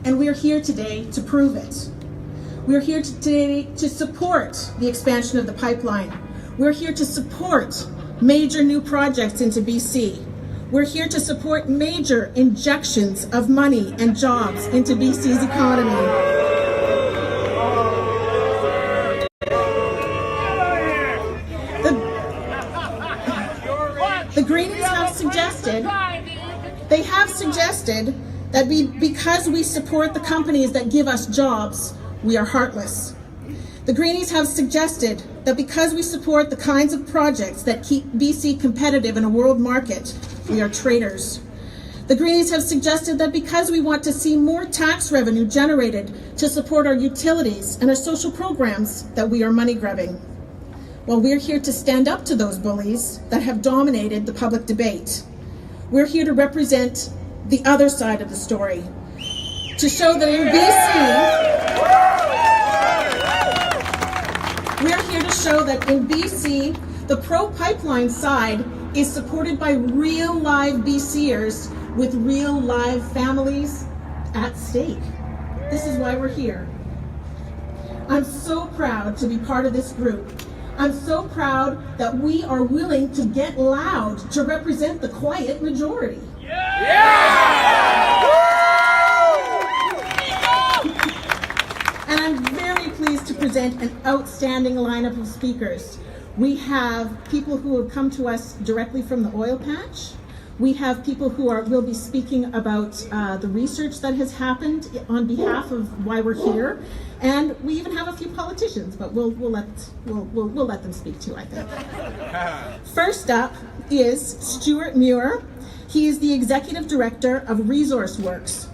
and we're here today to prove it. We're here today to support the expansion of the pipeline. We're here to support major new projects into BC. We're here to support major injections of money and jobs into BC's economy. The Greenies have suggested, that because we support the companies that give us jobs, we are heartless. The Greenies have suggested that because we support the kinds of projects that keep BC competitive in a world market, we are traitors. The Greenies have suggested that because we want to see more tax revenue generated to support our utilities and our social programs, that we are money grabbing. Well, we're here to stand up to those bullies that have dominated the public debate. We're here to represent the other side of the story, to show that in BC, we're here to show that in BC, the pro-pipeline side is supported by real live BCers with real live families at stake. This is why we're here. I'm so proud to be part of this group. I'm so proud that we are willing to get loud to represent the quiet majority. And I'm very pleased to present an outstanding lineup of speakers. We have people who have come to us directly from the oil patch. We have people who will be speaking about the research that has happened on behalf of why we're here, and we even have a few politicians, but we'll let them speak too, I think. First up is Stuart Muir. He is the Executive Director of Resource Works.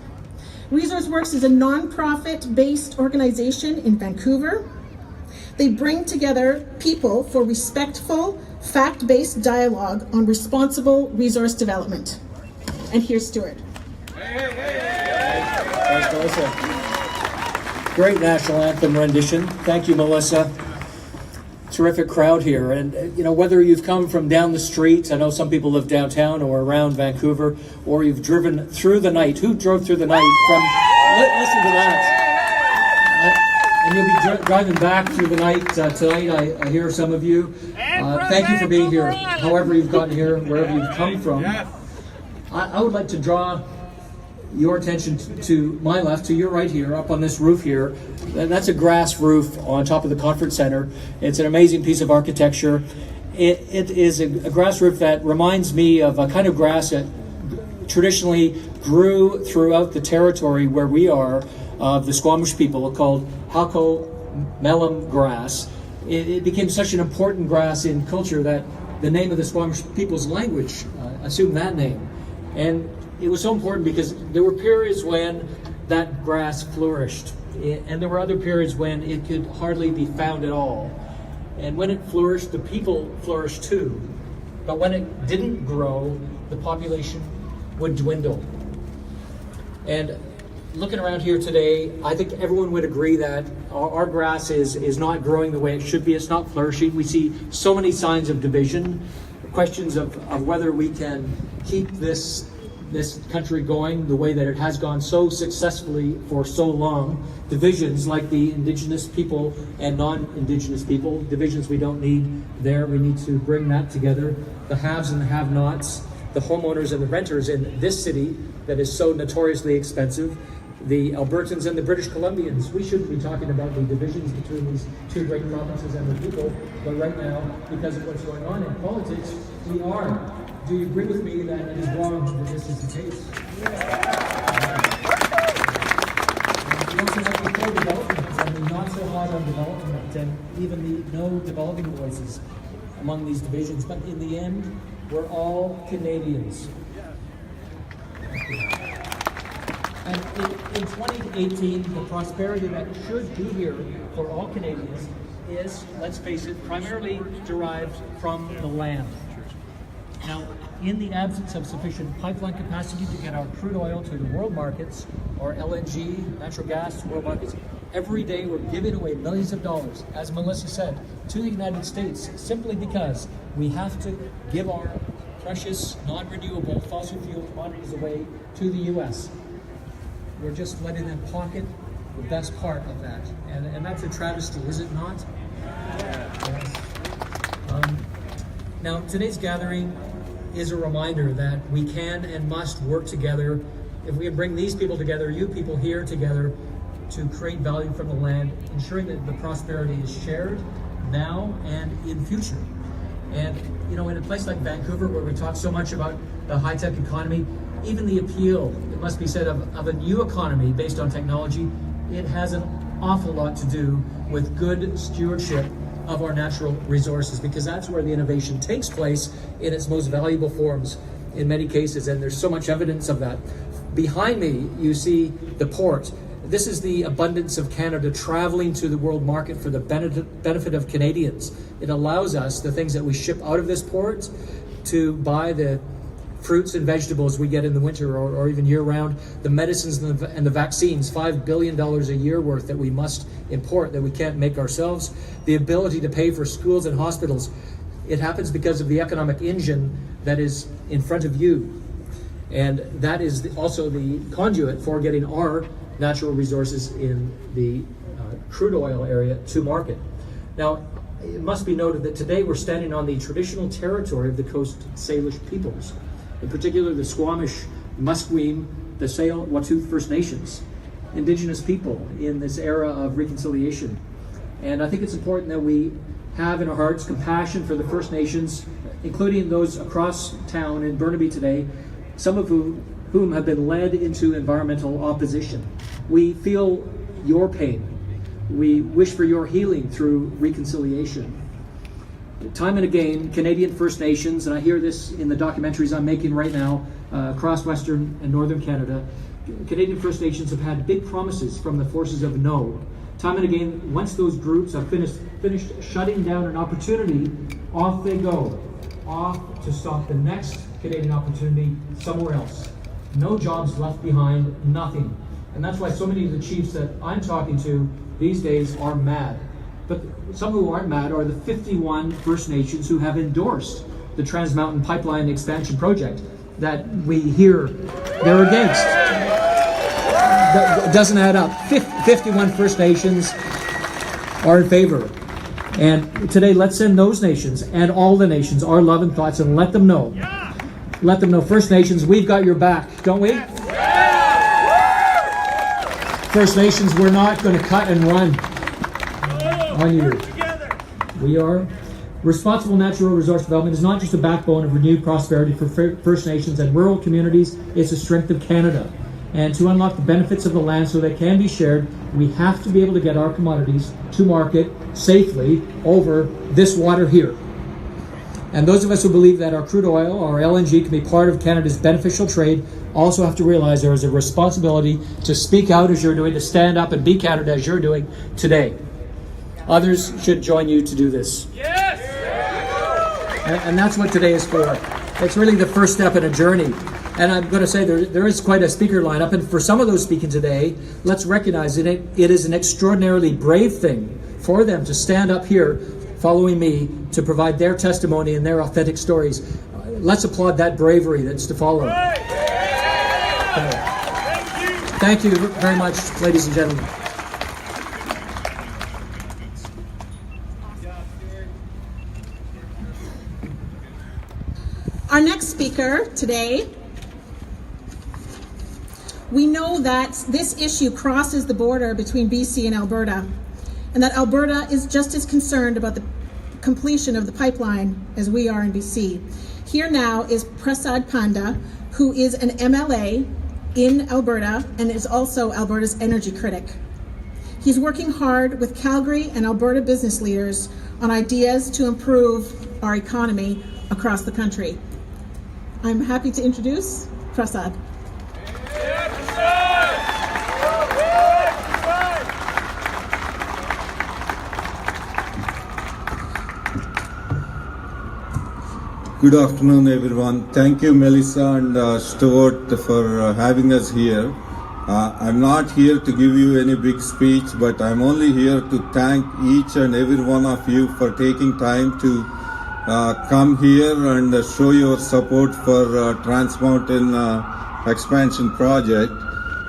Resource Works is a non-profit-based organization in Vancouver. They bring together people for respectful, fact-based dialogue on responsible resource development. And here's Stuart. Thanks, Melissa. Great national anthem rendition. Thank you, Melissa. Terrific crowd here. And, whether you've come from down the street, I know some people live downtown or around Vancouver, or you've driven through the night. Who drove through the night listen to that. And you'll be driving back through the night tonight. I hear some of you. Thank you for being here, however you've gotten here, wherever you've come from. I would like to draw your attention to my left, to your right here, up on this roof here. That's a grass roof on top of the conference center. It's an amazing piece of architecture. It is a grass roof that reminds me of a kind of grass that traditionally grew throughout the territory where we are, of the Squamish people, called Halco Mellum grass. It became such an important grass in culture that the name of the Squamish people's language assumed that name. And it was so important because there were periods when that grass flourished, and there were other periods when it could hardly be found at all. And when it flourished, the people flourished too. But when it didn't grow, the population would dwindle. And looking around here today, I think everyone would agree that our grass is not growing the way it should be. It's not flourishing. We see so many signs of division, questions of whether we can keep this country going the way that it has gone so successfully for so long. Divisions like the Indigenous people and non-Indigenous people, divisions we don't need there. We need to bring that together. The haves and the have-nots, the homeowners and the renters in this city that is so notoriously expensive, the Albertans and the British Columbians. We shouldn't be talking about the divisions between these two great provinces and the people, but right now, because of what's going on in politics, we are. Do you agree with me that it is wrong that this is the case? We also have the co-development, and the not so hot on development, and even the no developing voices among these divisions. But in the end, we're all Canadians. And in 2018, the prosperity that should be here for all Canadians is, let's face it, primarily derived from the land. Now, in the absence of sufficient pipeline capacity to get our crude oil to the world markets, or LNG, natural gas to world markets, every day we're giving away millions of dollars, as Melissa said, to the United States, simply because we have to give our precious, non-renewable fossil fuel commodities away to the U.S. we're just letting them pocket the best part of that. And that's a travesty, is it not? Yes. Now, today's gathering is a reminder that we can and must work together. If we can bring these people together, you people here together, to create value from the land, ensuring that the prosperity is shared now and in future. And you know, in a place like Vancouver, where we talk so much about the high-tech economy, even the appeal, it must be said, of a new economy based on technology, it has an awful lot to do with good stewardship of our natural resources, because that's where the innovation takes place in its most valuable forms in many cases, and there's so much evidence of that. Behind me, you see the port. This is the abundance of Canada traveling to the world market for the benefit of Canadians. It allows us, the things that we ship out of this port, to buy the fruits and vegetables we get in the winter or even year-round, the medicines and the vaccines, $5 billion a year worth that we must import, that we can't make ourselves, the ability to pay for schools and hospitals. It happens because of the economic engine that is in front of you. And that is also the conduit for getting our natural resources in the crude oil area to market. Now, it must be noted that today we're standing on the traditional territory of the Coast Salish peoples, in particular the Squamish, Musqueam, the Tsleil-Waututh First Nations, Indigenous people in this era of reconciliation. And I think it's important that we have in our hearts compassion for the First Nations, including those across town in Burnaby today, some of whom have been led into environmental opposition. We feel your pain. We wish for your healing through reconciliation. Time and again, Canadian First Nations, and I hear this in the documentaries I'm making right now across Western and Northern Canada, Canadian First Nations have had big promises from the forces of no. Time and again, once those groups have finished shutting down an opportunity, off they go, off to stop the next Canadian opportunity somewhere else. No jobs left behind, nothing. And that's why so many of the chiefs that I'm talking to these days are mad. But some who aren't mad are the 51 First Nations who have endorsed the Trans Mountain Pipeline Expansion Project that we hear they're against. That doesn't add up. 51 First Nations are in favor. And today, let's send those nations and all the nations our love and thoughts, and let them know. Let them know, First Nations, we've got your back, don't we? First Nations, we're not going to cut and run on you. We are. Responsible natural resource development is not just a backbone of renewed prosperity for First Nations and rural communities, it's a strength of Canada. And to unlock the benefits of the land so they can be shared, we have to be able to get our commodities to market safely over this water here. And those of us who believe that our crude oil or LNG can be part of Canada's beneficial trade also have to realize there is a responsibility to speak out as you're doing, to stand up and be Canada as you're doing today. Others should join you to do this. Yes! And that's what today is for. It's really the first step in a journey. And I'm going to say there is quite a speaker lineup, and for some of those speaking today, let's recognize it is an extraordinarily brave thing for them to stand up here following me to provide their testimony and their authentic stories. Let's applaud that bravery that's to follow. Thank you very much, ladies and gentlemen. Our next speaker today, we know that this issue crosses the border between BC and Alberta, and that Alberta is just as concerned about the completion of the pipeline as we are in BC. Here now is Prasad Panda, who is an MLA in Alberta and is also Alberta's energy critic. He's working hard with Calgary and Alberta business leaders on ideas to improve our economy across the country. I'm happy to introduce Prasad. Good afternoon, everyone. Thank you, Melissa and Stuart, for having us here. I'm not here to give you any big speech, but I'm only here to thank each and every one of you for taking time to come here and show your support for Trans Mountain Expansion Project.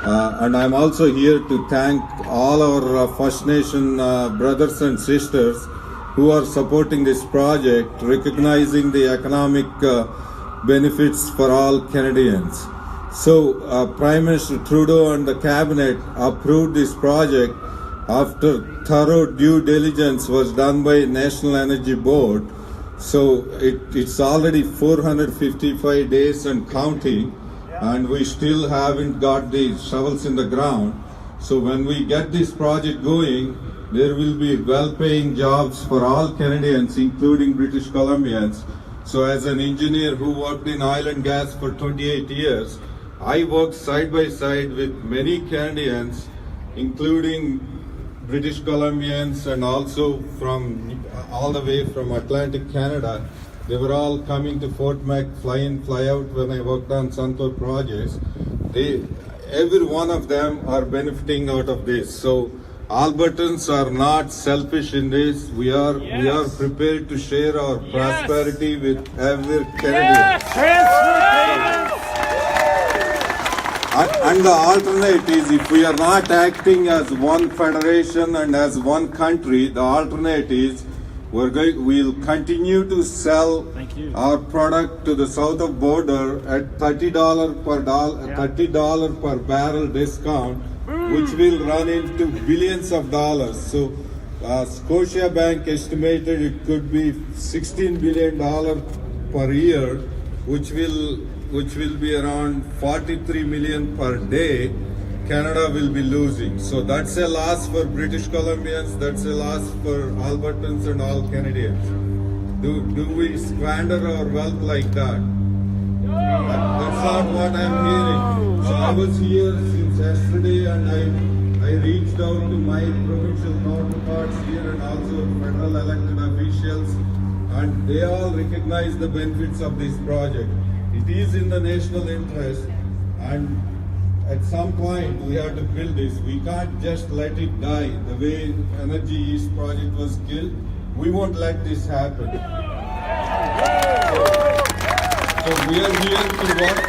And I'm also here to thank all our First Nation brothers and sisters who are supporting this project, recognizing the economic benefits for all Canadians. So Prime Minister Trudeau and the Cabinet approved this project after thorough due diligence was done by National Energy Board. So it's already 455 days and counting, and we still haven't got the shovels in the ground. So when we get this project going, there will be well-paying jobs for all Canadians, including British Columbians. So as an engineer who worked in oil and gas for 28 years, I worked side by side with many Canadians, including British Columbians and also from all the way from Atlantic Canada. They were all coming to Fort Mac, fly in, fly out when I worked on Suncor projects. Every one of them are benefiting out of this. So Albertans are not selfish in this. We are prepared to share our prosperity with every Canadian. And the alternate is, if we are not acting as one federation and as one country, the alternate is we'll continue to sell our product to the south of border at $30 per barrel discount, which will run into billions of dollars. So Scotiabank estimated it could be $16 billion per year, which will be around 43 million per day. Canada will be losing. So that's a loss for British Columbians, that's a loss for Albertans and all Canadians. Do we squander our wealth like that? That's not what I'm hearing. So I was here since yesterday, and I reached out to my provincial counterparts here and also federal elected officials, and they all recognize the benefits of this project. It is in the national interest, and at some point we have to build this. We can't just let it die the way Energy East project was killed. We won't let this happen. So we are here to work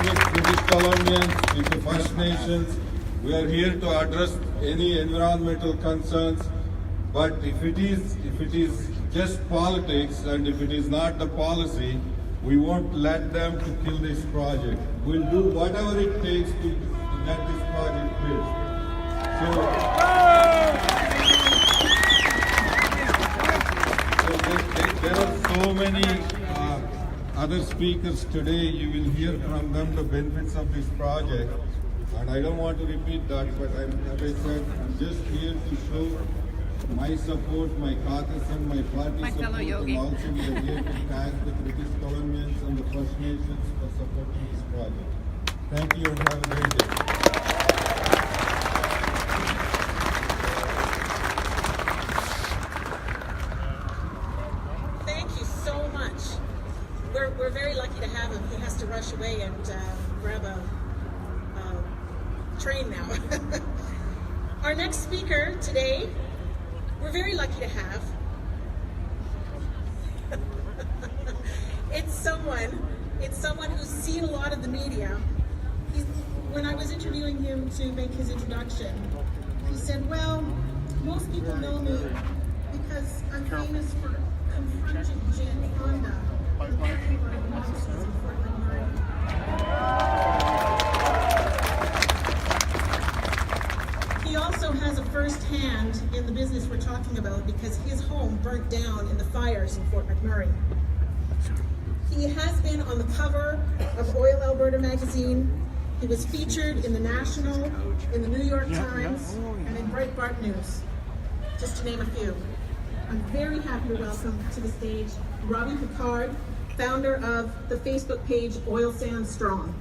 with British Columbians, with the First Nations. We are here to address any environmental concerns. But if it is just politics, and if it is not the policy, we won't let them to kill this project. We'll do whatever it takes to get this project built. So there are so many other speakers today. You will hear from them the benefits of this project. And I don't want to repeat that, but as I said, I'm just here to show my support, my caucus and my party support, and also we are here to thank the British Columbians and the First Nations for supporting this project. Thank you and have a great day. Thank you so much. We're very lucky to have him. He has to rush away and grab a train now. Our next speaker today, we're very lucky to have. It's someone who's seen a lot of the media. When I was interviewing him to make his introduction, he said, well, most people know me because I'm famous for confronting Jan Fonda, the victim of monsters in Fort McMurray. He also has a first hand in the business we're talking about because his home burnt down in the fires in Fort McMurray. He has been on the cover of Oil Alberta magazine. He was featured in the National, in the New York Times, and in Breitbart News, just to name a few. I'm very happy to welcome to the stage Robbie Picard, founder of the Facebook page Oil Sands Strong.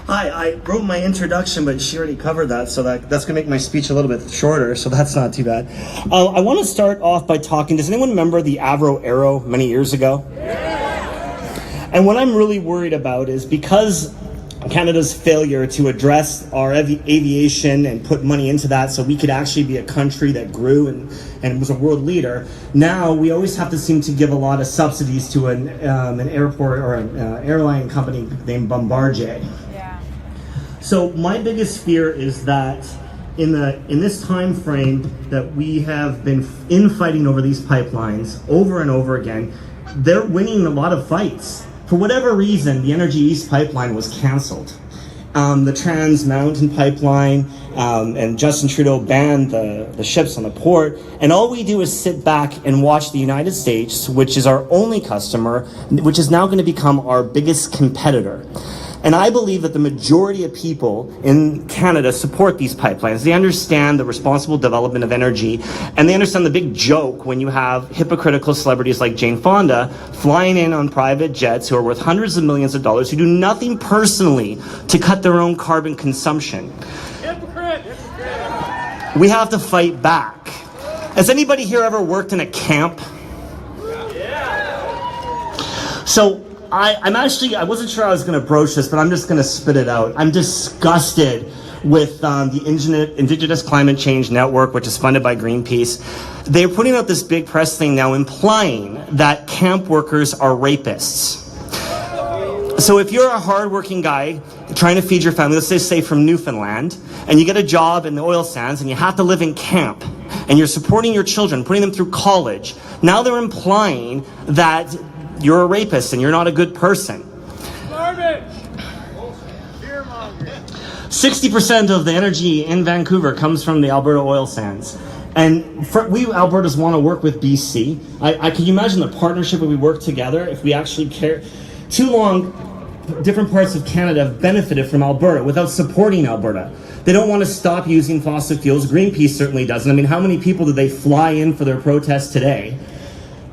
Hi, I wrote my introduction, but she already covered that, so that's going to make my speech a little bit shorter, so that's not too bad. I want to start off by talking, does anyone remember the Avro Arrow many years ago? Yeah. And what I'm really worried about is because Canada's failure to address our aviation and put money into that so we could actually be a country that grew and was a world leader. Now we always have to seem to give a lot of subsidies to an airport or an airline company named Bombardier. Yeah. So my biggest fear is that in this time frame that we have been infighting over these pipelines over and over again, they're winning a lot of fights. For whatever reason, the Energy East pipeline was canceled. The Trans Mountain pipeline, and Justin Trudeau banned the ships on the port. And all we do is sit back and watch the United States, which is our only customer, which is now going to become our biggest competitor. And I believe that the majority of people in Canada support these pipelines. They understand the responsible development of energy, and they understand the big joke when you have hypocritical celebrities like Jane Fonda flying in on private jets who are worth hundreds of millions of dollars, who do nothing personally to cut their own carbon consumption. Hypocrite! We have to fight back. Has anybody here ever worked in a camp? So, I wasn't sure I was going to broach this, but I'm just going to spit it out. I'm disgusted with the Indigenous Climate Change Network, which is funded by Greenpeace. They're putting out this big press thing now implying that camp workers are rapists. So if you're a hardworking guy trying to feed your family, let's just say from Newfoundland, and you get a job in the oil sands and you have to live in camp, and you're supporting your children, putting them through college, now they're implying that you're a rapist and you're not a good person. Garbage! Fear-mongering. 60% of the energy in Vancouver comes from the Alberta oil sands. And we Albertas want to work with BC. Can you imagine the partnership that we work together if we actually care? Too long, different parts of Canada have benefited from Alberta without supporting Alberta. They don't want to stop using fossil fuels. Greenpeace certainly doesn't. I mean, how many people did they fly in for their protests today?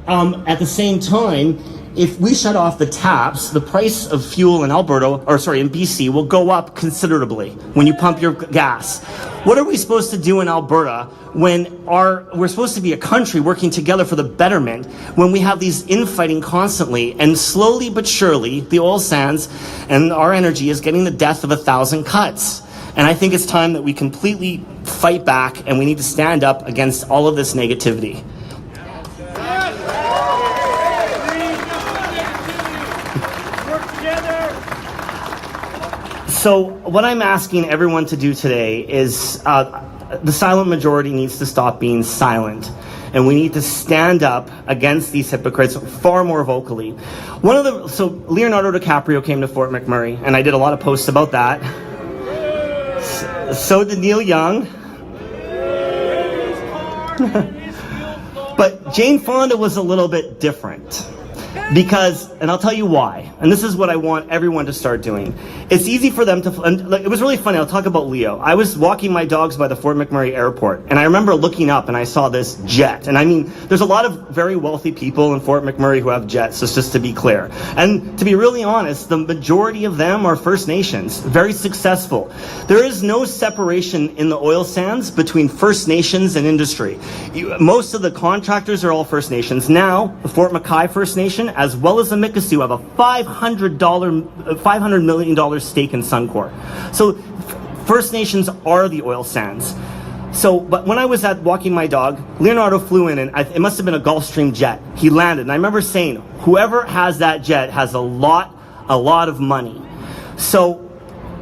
At the same time, if we shut off the taps, the price of fuel in in BC will go up considerably when you pump your gas. What are we supposed to do in Alberta when we're supposed to be a country working together for the betterment when we have these infighting constantly, and slowly but surely the oil sands and our energy is getting the death of 1,000 cuts. And I think it's time that we completely fight back, and we need to stand up against all of this negativity. So what I'm asking everyone to do today is the silent majority needs to stop being silent. And we need to stand up against these hypocrites far more vocally. So Leonardo DiCaprio came to Fort McMurray, and I did a lot of posts about that. So did Neil Young. But Jane Fonda was a little bit different. Because, and I'll tell you why, and this is what I want everyone to start doing. It's easy for them to, and it was really funny, I'll talk about Leo. I was walking my dogs by the Fort McMurray airport, and I remember looking up and I saw this jet. And I mean, there's a lot of very wealthy people in Fort McMurray who have jets, just to be clear. And to be really honest, the majority of them are First Nations, very successful. There is no separation in the oil sands between First Nations and industry. Most of the contractors are all First Nations. Now, the Fort McKay First Nation, as well as the Mikisew, have a $500 million stake in Suncor. So First Nations are the oil sands. So, but when I was walking my dog, Leonardo flew in, and it must have been a Gulfstream jet. He landed, and I remember saying, whoever has that jet has a lot of money. So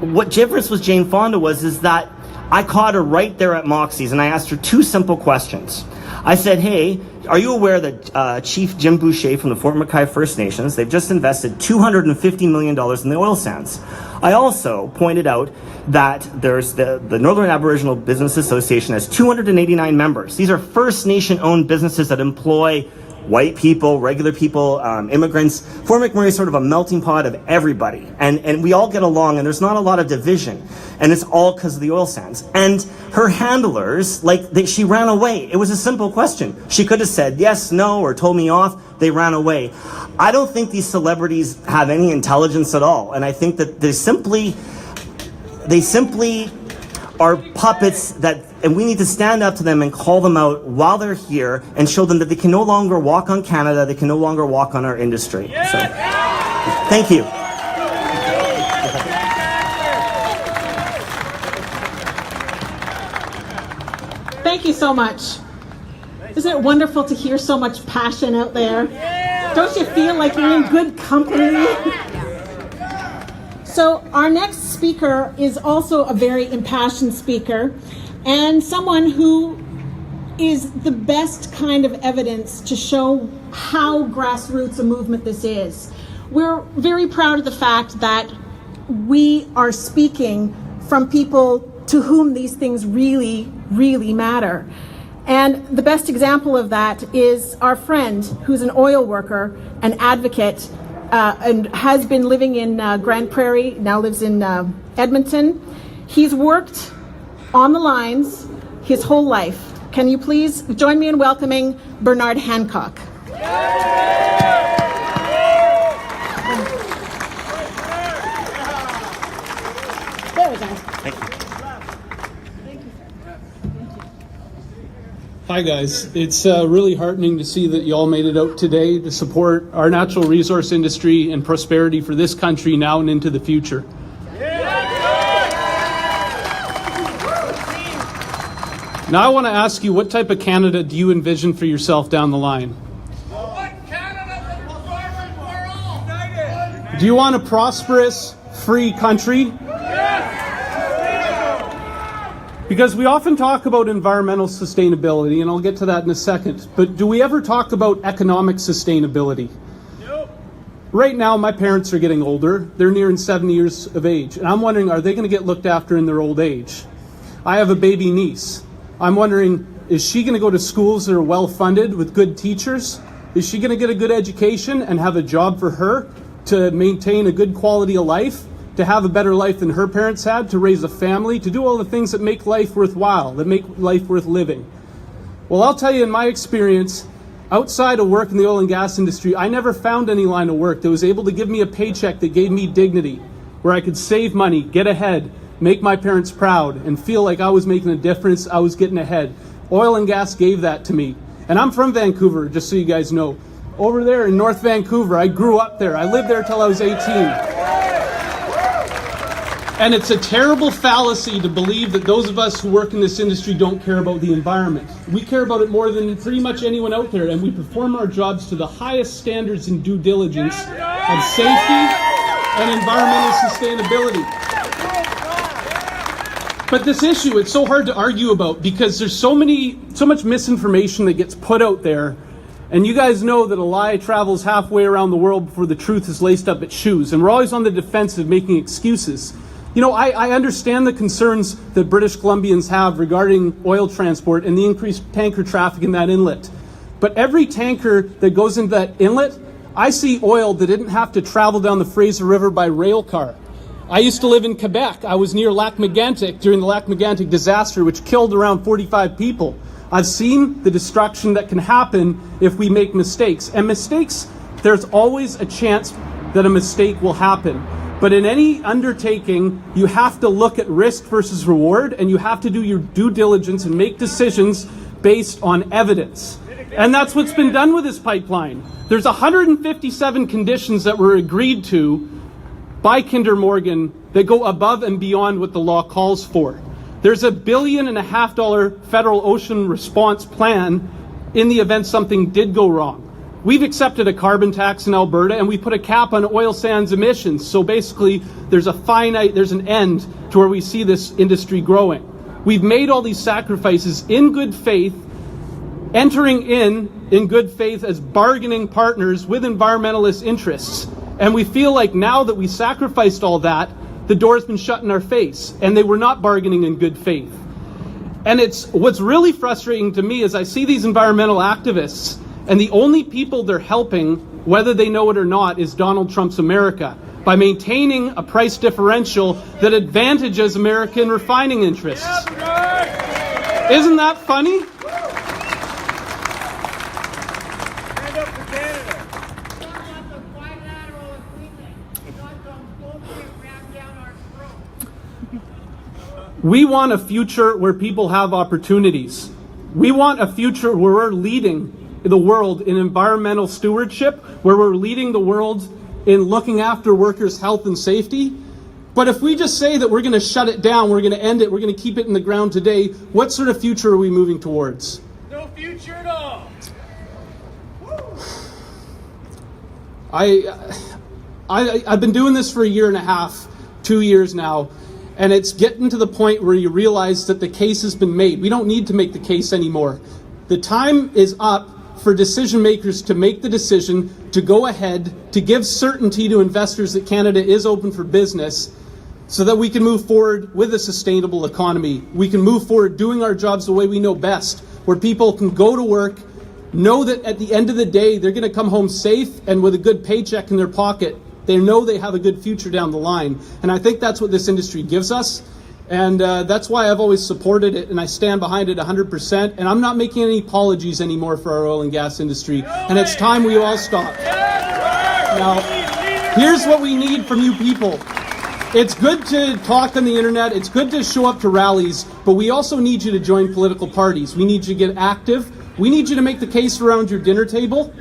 what difference with Jane Fonda is that I caught her right there at Moxie's, and I asked her two simple questions. I said, hey, are you aware that Chief Jim Boucher from the Fort McKay First Nations, they've just invested $250 million in the oil sands. I also pointed out that there's the Northern Aboriginal Business Association has 289 members. These are First Nation-owned businesses that employ white people, regular people, immigrants. Fort McMurray is sort of a melting pot of everybody. And we all get along, and there's not a lot of division. And it's all because of the oil sands. And her handlers, she ran away. It was a simple question. She could have said yes, no, or told me off. They ran away. I don't think these celebrities have any intelligence at all. And I think that they simply are puppets and we need to stand up to them and call them out while they're here and show them that they can no longer walk on Canada, they can no longer walk on our industry. So, thank you. you so much. Isn't it wonderful to hear so much passion out there? Don't you feel like you're in good company? So our next speaker is also a very impassioned speaker and someone who is the best kind of evidence to show how grassroots a movement this is. We're very proud of the fact that we are speaking from people to whom these things really, really matter. And the best example of that is our friend who's an oil worker, an advocate, and has been living in Grand Prairie, now lives in Edmonton. He's worked on the lines his whole life. Can you please join me in welcoming Bernard Hancock? There we go. Thank you. Hi guys, it's really heartening to see that you all made it out today to support our natural resource industry and prosperity for this country now and into the future. Now I want to ask you, what type of Canada do you envision for yourself down the line? Do you want a prosperous, free country? Because we often talk about environmental sustainability, and I'll get to that in a second, but do we ever talk about economic sustainability? Nope. Right now, my parents are getting older. They're nearing 70 years of age, and I'm wondering, are they going to get looked after in their old age? I have a baby niece. I'm wondering, is she going to go to schools that are well-funded with good teachers? Is she going to get a good education and have a job for her to maintain a good quality of life? To have a better life than her parents had, to raise a family, to do all the things that make life worthwhile, that make life worth living. Well, I'll tell you, in my experience, outside of work in the oil and gas industry, I never found any line of work that was able to give me a paycheck that gave me dignity, where I could save money, get ahead, make my parents proud, and feel like I was making a difference, I was getting ahead. Oil and gas gave that to me. And I'm from Vancouver, just so you guys know. Over there in North Vancouver, I grew up there. I lived there till I was 18. And it's a terrible fallacy to believe that those of us who work in this industry don't care about the environment. We care about it more than pretty much anyone out there, and we perform our jobs to the highest standards in due diligence of safety and environmental sustainability. But this issue, it's so hard to argue about because there's so much misinformation that gets put out there. And you guys know that a lie travels halfway around the world before the truth is laced up its shoes. And we're always on the defensive making excuses. You know, I understand the concerns that British Columbians have regarding oil transport and the increased tanker traffic in that inlet. But every tanker that goes into that inlet, I see oil that didn't have to travel down the Fraser River by rail car. I used to live in Quebec. I was near Lac-Mégantic during the Lac-Mégantic disaster, which killed around 45 people. I've seen the destruction that can happen if we make mistakes. And mistakes, there's always a chance that a mistake will happen. But in any undertaking, you have to look at risk versus reward, and you have to do your due diligence and make decisions based on evidence. And that's what's been done with this pipeline. There's 157 conditions that were agreed to by Kinder Morgan that go above and beyond what the law calls for. There's $1.5 billion federal ocean response plan in the event something did go wrong. We've accepted a carbon tax in Alberta, and we put a cap on oil sands emissions. So basically, there's an end to where we see this industry growing. We've made all these sacrifices in good faith, entering in good faith as bargaining partners with environmentalist interests. And we feel like now that we sacrificed all that, the door's been shut in our face, and they were not bargaining in good faith. And what's really frustrating to me is I see these environmental activists, and the only people they're helping, whether they know it or not, is Donald Trump's America, by maintaining a price differential that advantages American refining interests. Isn't that funny? Stand up for Canada. We want a future where people have opportunities. We want a future where we're leading the world in environmental stewardship, where we're leading the world in looking after workers' health and safety. But if we just say that we're going to shut it down, we're going to end it, we're going to keep it in the ground today, what sort of future are we moving towards? No future at all. I've been doing this for a year and a half, 2 years now, and it's getting to the point where you realize that the case has been made. We don't need to make the case anymore. The time is up for decision makers to make the decision to go ahead, to give certainty to investors that Canada is open for business, so that we can move forward with a sustainable economy. We can move forward doing our jobs the way we know best, where people can go to work, know that at the end of the day, they're going to come home safe and with a good paycheck in their pocket. They know they have a good future down the line. And I think that's what this industry gives us. And that's why I've always supported it, and I stand behind it 100%. And I'm not making any apologies anymore for our oil and gas industry. And it's time we all stop. Now, here's what we need from you people. It's good to talk on the internet. It's good to show up to rallies. But we also need you to join political parties. We need you to get active. We need you to make the case around your dinner table.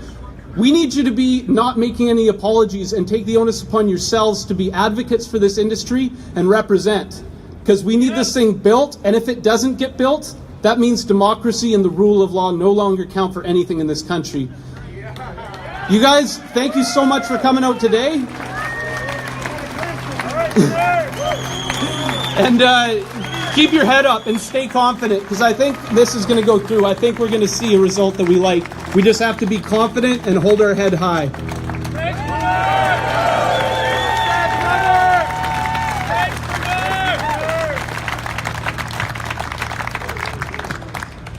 We need you to be not making any apologies and take the onus upon yourselves to be advocates for this industry and represent. Because we need this thing built, and if it doesn't get built, that means democracy and the rule of law no longer count for anything in this country. You guys, thank you so much for coming out today. And keep your head up and stay confident, because I think this is going to go through. I think we're going to see a result that we like. We just have to be confident and hold our head high.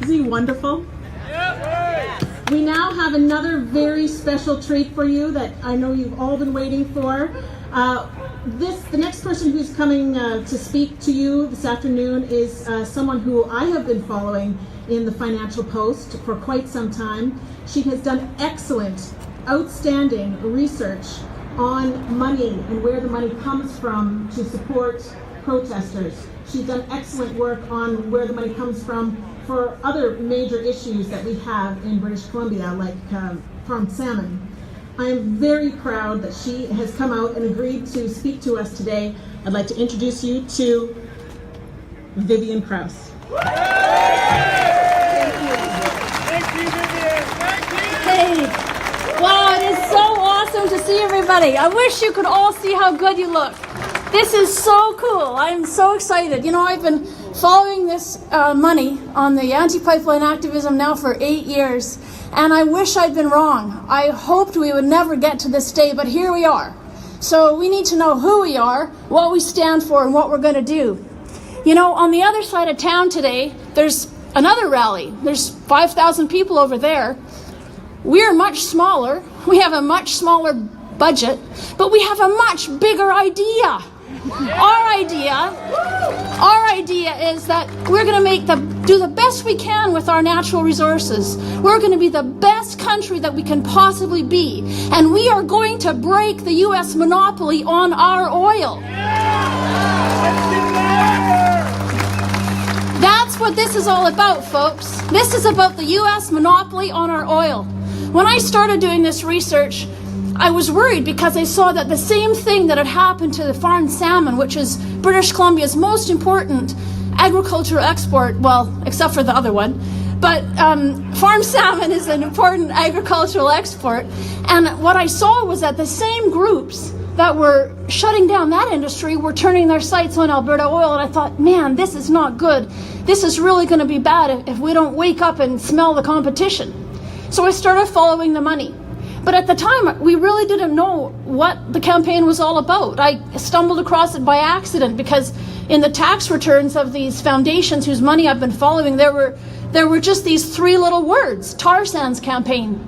Isn't he wonderful? We now have another very special treat for you that I know you've all been waiting for. The next person who's coming to speak to you this afternoon is someone who I have been following in the Financial Post for quite some time. She has done excellent, outstanding research on money and where the money comes from to support protesters. She's done excellent work on where the money comes from for other major issues that we have in British Columbia, like farmed salmon. I am very proud that she has come out and agreed to speak to us today. I'd like to introduce you to Vivian Krause. Hey, wow, it is so awesome to see everybody. I wish you could all see how good you look. This is so cool. I'm so excited. You know, I've been following this money on the anti-pipeline activism now for 8 years, and I wish I'd been wrong. I hoped we would never get to this day, but here we are. So we need to know who we are, what we stand for, and what we're going to do. You know, on the other side of town today, there's another rally. There's 5,000 people over there. We're much smaller. We have a much smaller budget, but we have a much bigger idea. Our idea is that we're going to do the best we can with our natural resources. We're going to be the best country that we can possibly be, and we are going to break the U.S. monopoly on our oil. That's what this is all about, folks. This is about the U.S. monopoly on our oil. When I started doing this research, I was worried because I saw that the same thing that had happened to the farmed salmon, which is British Columbia's most important agricultural export, well, except for the other one, but farmed salmon is an important agricultural export. And what I saw was that the same groups that were shutting down that industry were turning their sights on Alberta oil. And I thought, man, this is not good. This is really going to be bad if we don't wake up and smell the competition. So I started following the money. But at the time, we really didn't know what the campaign was all about. I stumbled across it by accident because in the tax returns of these foundations whose money I've been following, there were just these 3 little words: tar sands campaign.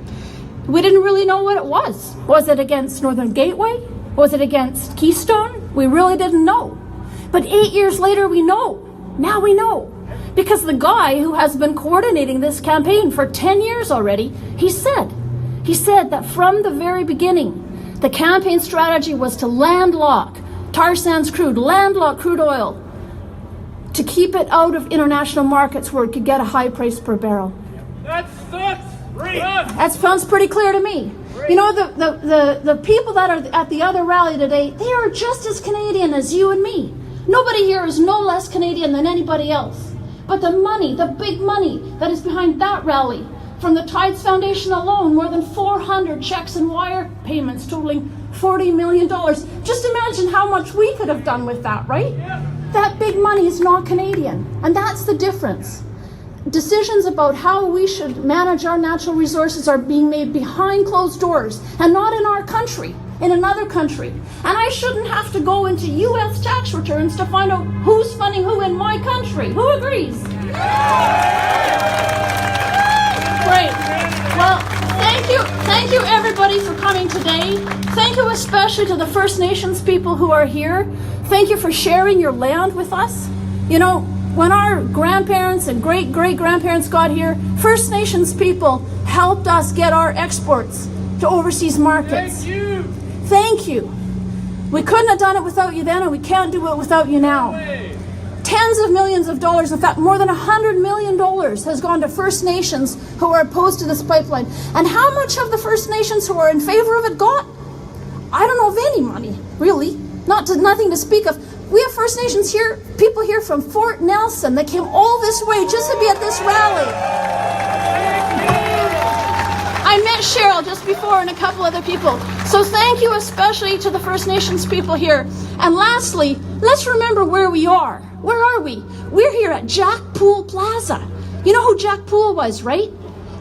We didn't really know what it was. Was it against Northern Gateway? Was it against Keystone? We really didn't know. But 8 years later, we know. Now we know. Because the guy who has been coordinating this campaign for 10 years already, he said that from the very beginning, the campaign strategy was to landlock tar sands crude, landlock crude oil, to keep it out of international markets where it could get a high price per barrel. That sucks! That sounds pretty clear to me. You know, the people that are at the other rally today, they are just as Canadian as you and me. Nobody here is no less Canadian than anybody else. But the money, the big money that is behind that rally, from the Tides Foundation alone, more than 400 checks and wire payments totaling $40 million. Just imagine how much we could have done with that, right? That big money is not Canadian, and that's the difference. Decisions about how we should manage our natural resources are being made behind closed doors and not in our country, in another country. And I shouldn't have to go into U.S. tax returns to find out who's funding who in my country. Who agrees? Great. Well, thank you everybody for coming today. Thank you especially to the First Nations people who are here. Thank you for sharing your land with us. You know, when our grandparents and great-great-grandparents got here, First Nations people helped us get our exports to overseas markets. Thank you. We couldn't have done it without you then, and we can't do it without you now. Tens of millions of dollars, in fact, more than $100 million has gone to First Nations who are opposed to this pipeline. And how much have the First Nations who are in favor of it got? I don't know of any money, really. Nothing to speak of. We have First Nations here, people here from Fort Nelson that came all this way just to be at this rally. I met Cheryl just before and a couple other people. So thank you especially to the First Nations people here. And lastly, let's remember where we are. Where are we? We're here at Jack Poole Plaza. You know who Jack Poole was, right?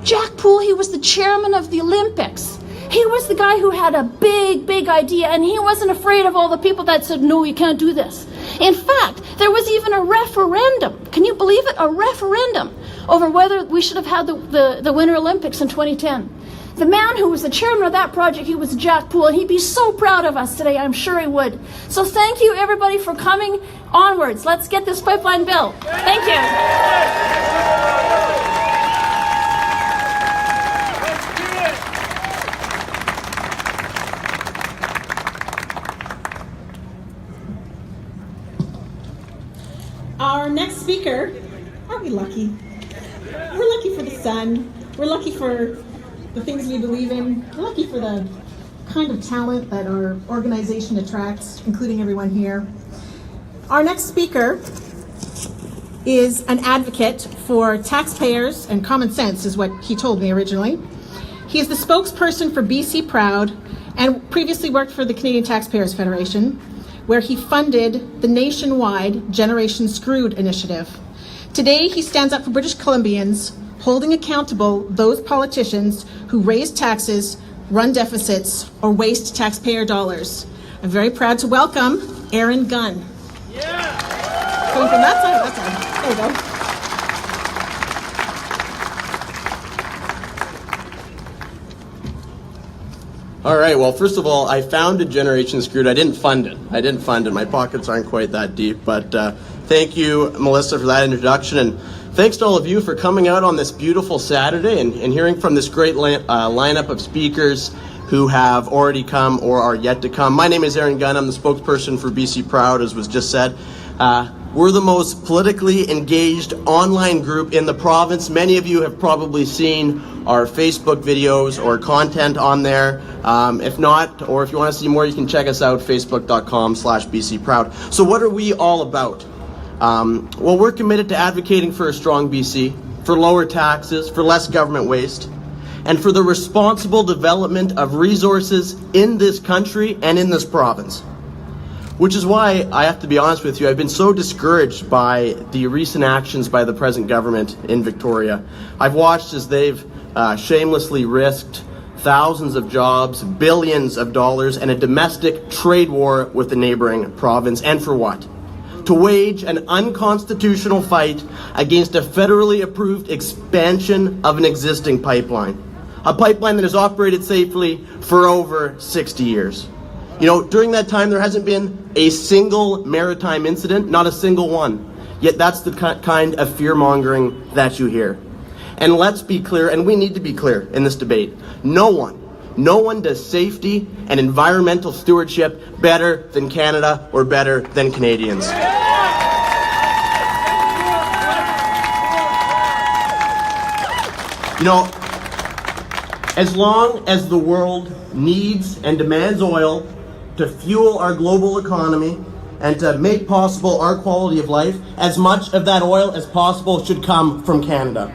Jack Poole, he was the chairman of the Olympics. He was the guy who had a big idea, and he wasn't afraid of all the people that said, no, you can't do this. In fact, there was even a referendum. Can you believe it? A referendum over whether we should have had the Winter Olympics in 2010. The man who was the chairman of that project, he was Jack Poole, and he'd be so proud of us today, I'm sure he would. So thank you, everybody, for coming onwards. Let's get this pipeline built. Thank you. Our next speaker, aren't we lucky? We're lucky for the sun. We're lucky for the things we believe in. We're lucky for the kind of talent that our organization attracts, including everyone here. Our next speaker is an advocate for taxpayers and common sense, is what he told me originally. He is the spokesperson for BC Proud and previously worked for the Canadian Taxpayers Federation, where he funded the nationwide Generation Screwed initiative. Today, he stands up for British Columbians, holding accountable those politicians who raise taxes, run deficits, or waste taxpayer dollars. I'm very proud to welcome Aaron Gunn. Yeah. Coming from that side, there you go. All right, well, first of all, I founded Generation Screwed. I didn't fund it. My pockets aren't quite that deep, but thank you, Melissa, for that introduction, and thanks to all of you for coming out on this beautiful Saturday and hearing from this great lineup of speakers who have already come or are yet to come. My name is Aaron Gunn. I'm the spokesperson for BC Proud, as was just said. We're the most politically engaged online group in the province. Many of you have probably seen our Facebook videos or content on there. If not, or if you want to see more, you can check us out, facebook.com/BCProud. So what are we all about? Well, we're committed to advocating for a strong BC, for lower taxes, for less government waste, and for the responsible development of resources in this country and in this province. Which is why, I have to be honest with you, I've been so discouraged by the recent actions by the present government in Victoria. I've watched as they've shamelessly risked thousands of jobs, billions of dollars, and a domestic trade war with the neighboring province. And for what? To wage an unconstitutional fight against a federally approved expansion of an existing pipeline. A pipeline that has operated safely for over 60 years. You know, during that time, there hasn't been a single maritime incident, not a single one. Yet that's the kind of fear-mongering that you hear. And let's be clear, and we need to be clear in this debate, no one does safety and environmental stewardship better than Canada or better than Canadians. You know, As long as the world needs and demands oil to fuel our global economy and to make possible our quality of life, as much of that oil as possible should come from Canada.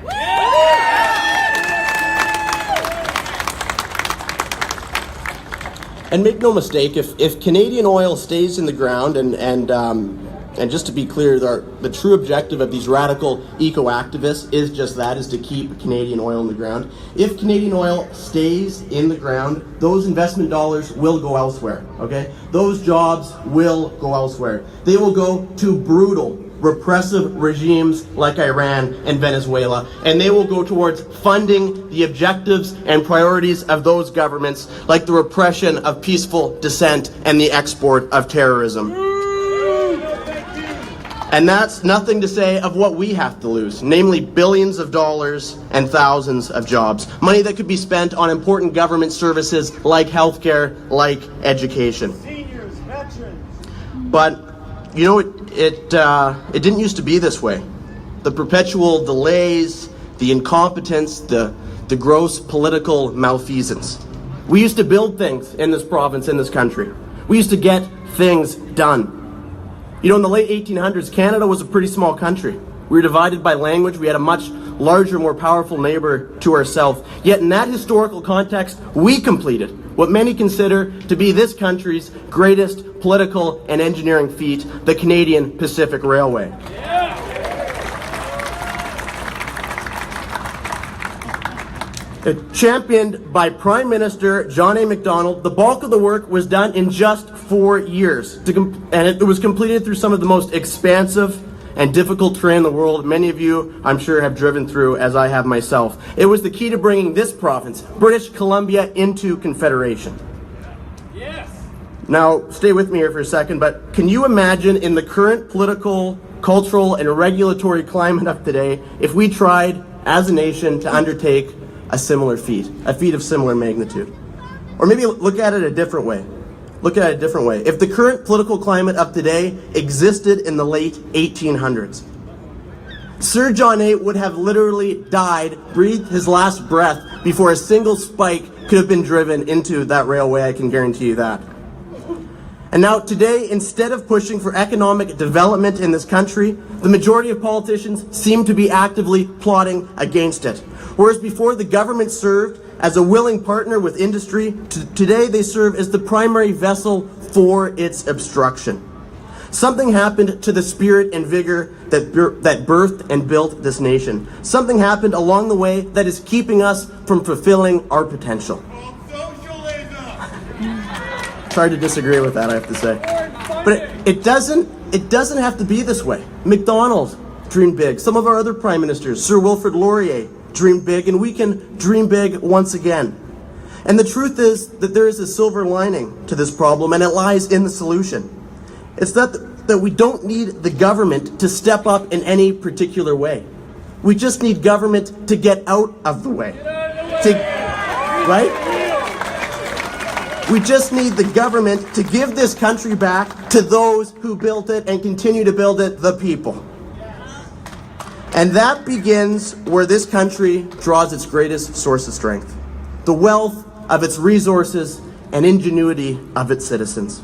And make no mistake, if Canadian oil stays in the ground, and just to be clear, the true objective of these radical eco-activists is just that, is to keep Canadian oil in the ground. If Canadian oil stays in the ground, those investment dollars will go elsewhere, okay? Those jobs will go elsewhere. They will go to brutal, repressive regimes like Iran and Venezuela, and they will go towards funding the objectives and priorities of those governments, like the repression of peaceful dissent and the export of terrorism. And that's nothing to say of what we have to lose, namely billions of dollars and thousands of jobs. Money that could be spent on important government services like healthcare, like education. Seniors, veterans. But, you know, it didn't used to be this way. The perpetual delays, the incompetence, the gross political malfeasance. We used to build things in this province, in this country. We used to get things done. You know, in the late 1800s, Canada was a pretty small country. We were divided by language. We had a much larger, more powerful neighbor to our south. Yet in that historical context, we completed what many consider to be this country's greatest political and engineering feat, the Canadian Pacific Railway. Championed by Prime Minister John A. Macdonald, the bulk of the work was done in just 4 years. And it was completed through some of the most expansive and difficult terrain in the world. Many of you, I'm sure, have driven through, as I have myself. It was the key to bringing this province, British Columbia, into Confederation. Yes. Now, stay with me here for a second, but can you imagine in the current political, cultural, and regulatory climate of today, if we tried, as a nation, to undertake a similar feat, a feat of similar magnitude? Or maybe look at it a different way. Look at it a different way. If the current political climate of today existed in the late 1800s, Sir John A. would have literally died, breathed his last breath before a single spike could have been driven into that railway, I can guarantee you that. And now today, instead of pushing for economic development in this country, the majority of politicians seem to be actively plotting against it. Whereas before the government served as a willing partner with industry, today they serve as the primary vessel for its obstruction. Something happened to the spirit and vigor that birthed and built this nation. Something happened along the way that is keeping us from fulfilling our potential. It's hard to disagree with that, I have to say. But it doesn't have to be this way. McDonald dreamed big. Some of our other prime ministers, Sir Wilfrid Laurier, dreamed big, and we can dream big once again. And the truth is that there is a silver lining to this problem, and it lies in the solution. It's that we don't need the government to step up in any particular way. We just need government to get out of the way. Right? We just need the government to give this country back to those who built it and continue to build it, the people. And that begins where this country draws its greatest source of strength, the wealth of its resources and ingenuity of its citizens.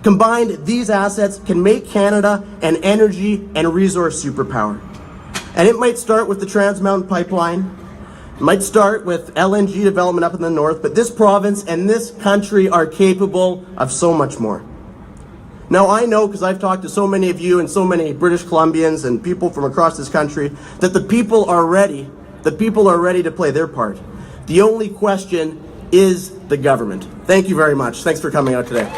Combined, these assets can make Canada an energy and resource superpower. And it might start with the Trans Mountain Pipeline, it might start with LNG development up in the north, but this province and this country are capable of so much more. Now, I know, because I've talked to so many of you and so many British Columbians and people from across this country, that the people are ready to play their part. The only question is the government. Thank you very much. Thanks for coming out today.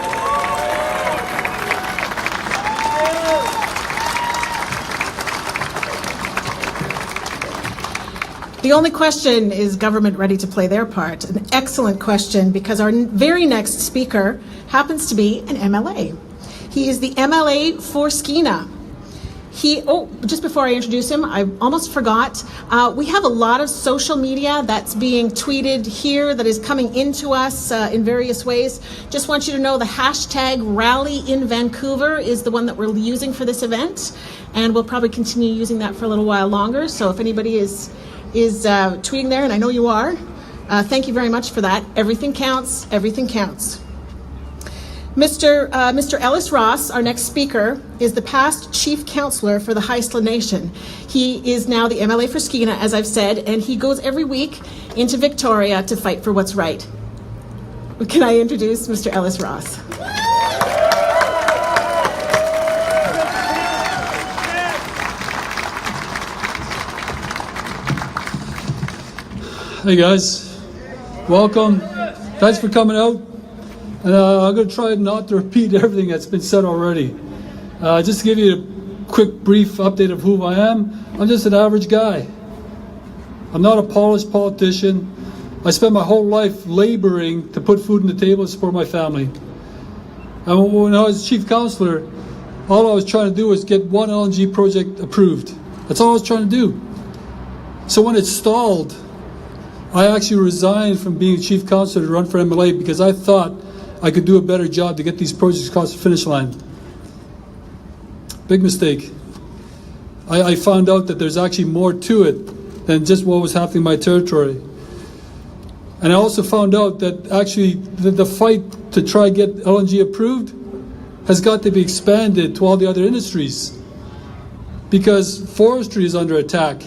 The only question is government ready to play their part? An excellent question, because our very next speaker happens to be an MLA. He is the MLA for Skeena. Just before I introduce him, I almost forgot. We have a lot of social media that's being tweeted here that is coming into us in various ways. Just want you to know the hashtag Rally in Vancouver is the one that we're using for this event, and we'll probably continue using that for a little while longer. So if anybody is tweeting there, and I know you are, Thank you very much for that. Everything counts. Everything counts. Mr. Ellis Ross, our next speaker, is the past chief counselor for the Haisla Nation. He is now the MLA for Skeena, as I've said, and he goes every week into Victoria to fight for what's right. Can I introduce Mr. Ellis Ross? Hey guys, welcome. Thanks for coming out. And I'm going to try not to repeat everything that's been said already. Just to give you a quick, brief update of who I am, I'm just an average guy. I'm not a polished politician. I spent my whole life laboring to put food on the table and support my family. And when I was chief counselor, all I was trying to do was get one LNG project approved. That's all I was trying to do. So when it stalled, I actually resigned from being chief counselor to run for MLA because I thought I could do a better job to get these projects across the finish line. Big mistake. I found out that there's actually more to it than just what was happening in my territory. And I also found out that actually the fight to try to get LNG approved has got to be expanded to all the other industries because forestry is under attack,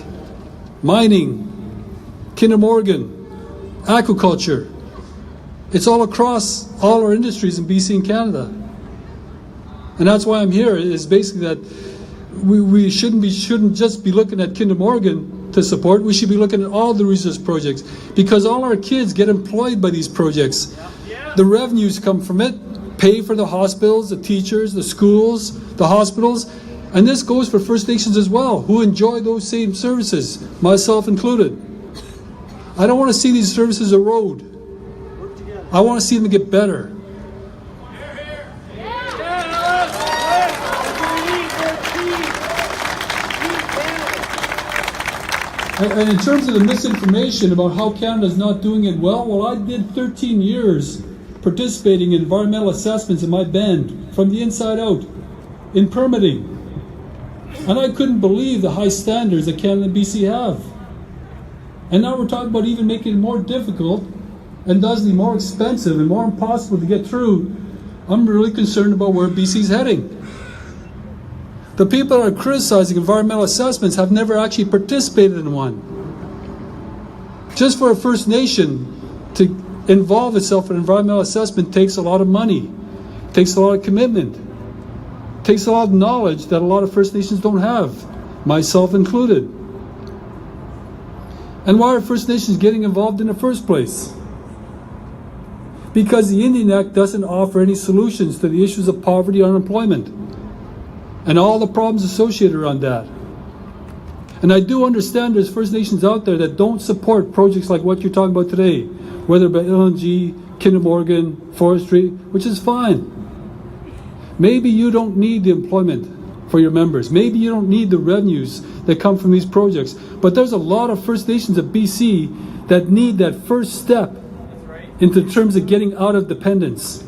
mining, Kinder Morgan, aquaculture. It's all across all our industries in BC and Canada. And that's why I'm here, is basically that we shouldn't just be looking at Kinder Morgan to support. We should be looking at all the resource projects because all our kids get employed by these projects. The revenues come from it, pay for the hospitals, the teachers, the schools, the hospitals. And this goes for First Nations as well, who enjoy those same services, myself included. I don't want to see these services erode. I want to see them get better. And in terms of the misinformation about how Canada's not doing it well, I did 13 years participating in environmental assessments in my band from the inside out in permitting. And I couldn't believe the high standards that Canada and BC have. And now we're talking about even making it more difficult and doubly more expensive and more impossible to get through. I'm really concerned about where BC's heading. The people that are criticizing environmental assessments have never actually participated in one. Just for a First Nation to involve itself in environmental assessment takes a lot of money, takes a lot of commitment, takes a lot of knowledge that a lot of First Nations don't have, myself included. And why are First Nations getting involved in the first place? Because the Indian Act doesn't offer any solutions to the issues of poverty and unemployment and all the problems associated around that. And I do understand there's First Nations out there that don't support projects like what you're talking about today, whether by LNG, Kinder Morgan, forestry, which is fine. Maybe you don't need the employment for your members. Maybe you don't need the revenues that come from these projects. But there's a lot of First Nations of BC that need that first step into terms of getting out of dependence.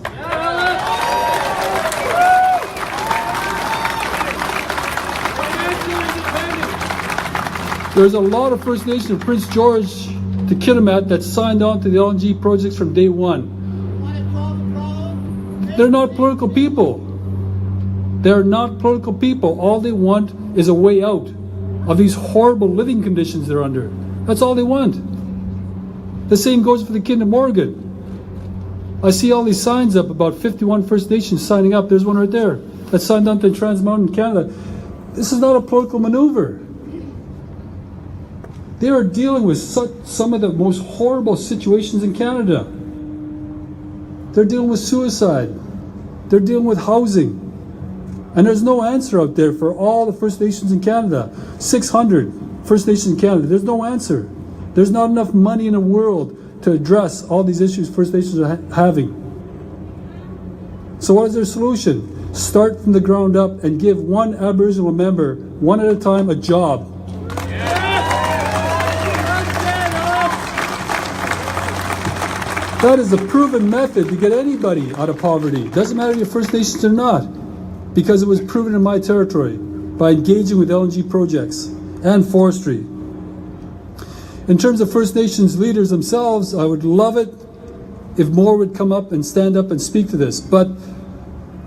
There's a lot of First Nations of Prince George to Kitimat that signed on to the LNG projects from day one. They're not political people. They're not political people. All they want is a way out of these horrible living conditions they're under. That's all they want. The same goes for the Kinder Morgan. I see all these signs up about 51 First Nations signing up. There's one right there that signed on to Trans Mountain Canada. This is not a political maneuver. They are dealing with some of the most horrible situations in Canada. They're dealing with suicide. They're dealing with housing. And there's no answer out there for all the First Nations in Canada. 600 First Nations in Canada. There's no answer. There's not enough money in the world to address all these issues First Nations are having. So what is their solution? Start from the ground up and give one Aboriginal member, one at a time, a job. That is a proven method to get anybody out of poverty. Doesn't matter if you're First Nations or not, because it was proven in my territory by engaging with LNG projects and forestry. In terms of First Nations leaders themselves, I would love it if more would come up and stand up and speak to this. But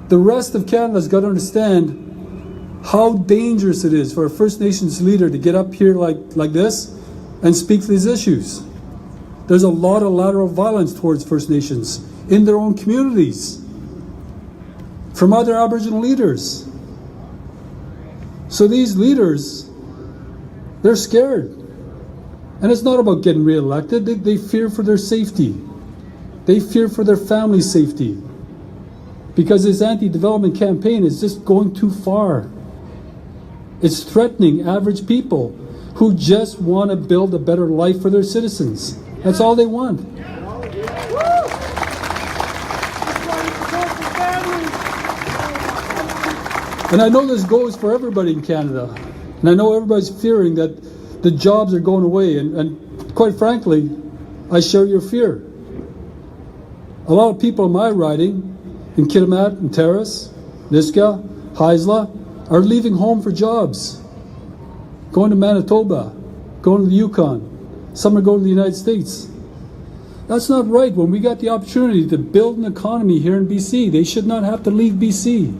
the rest of Canada's got to understand how dangerous it is for a First Nations leader to get up here like this and speak to these issues. There's a lot of lateral violence towards First Nations in their own communities from other Aboriginal leaders. So these leaders, they're scared. And it's not about getting re-elected. They fear for their safety. They fear for their family's safety. Because this anti-development campaign is just going too far. It's threatening average people who just want to build a better life for their citizens. That's all they want. And I know this goes for everybody in Canada. And I know everybody's fearing that the jobs are going away. And quite frankly, I share your fear. A lot of people in my riding, in Kitimat and Terrace, Niska, Haisla, are leaving home for jobs. Going to Manitoba, going to the Yukon. Some are going to the United States. That's not right. When we got the opportunity to build an economy here in BC, they should not have to leave BC.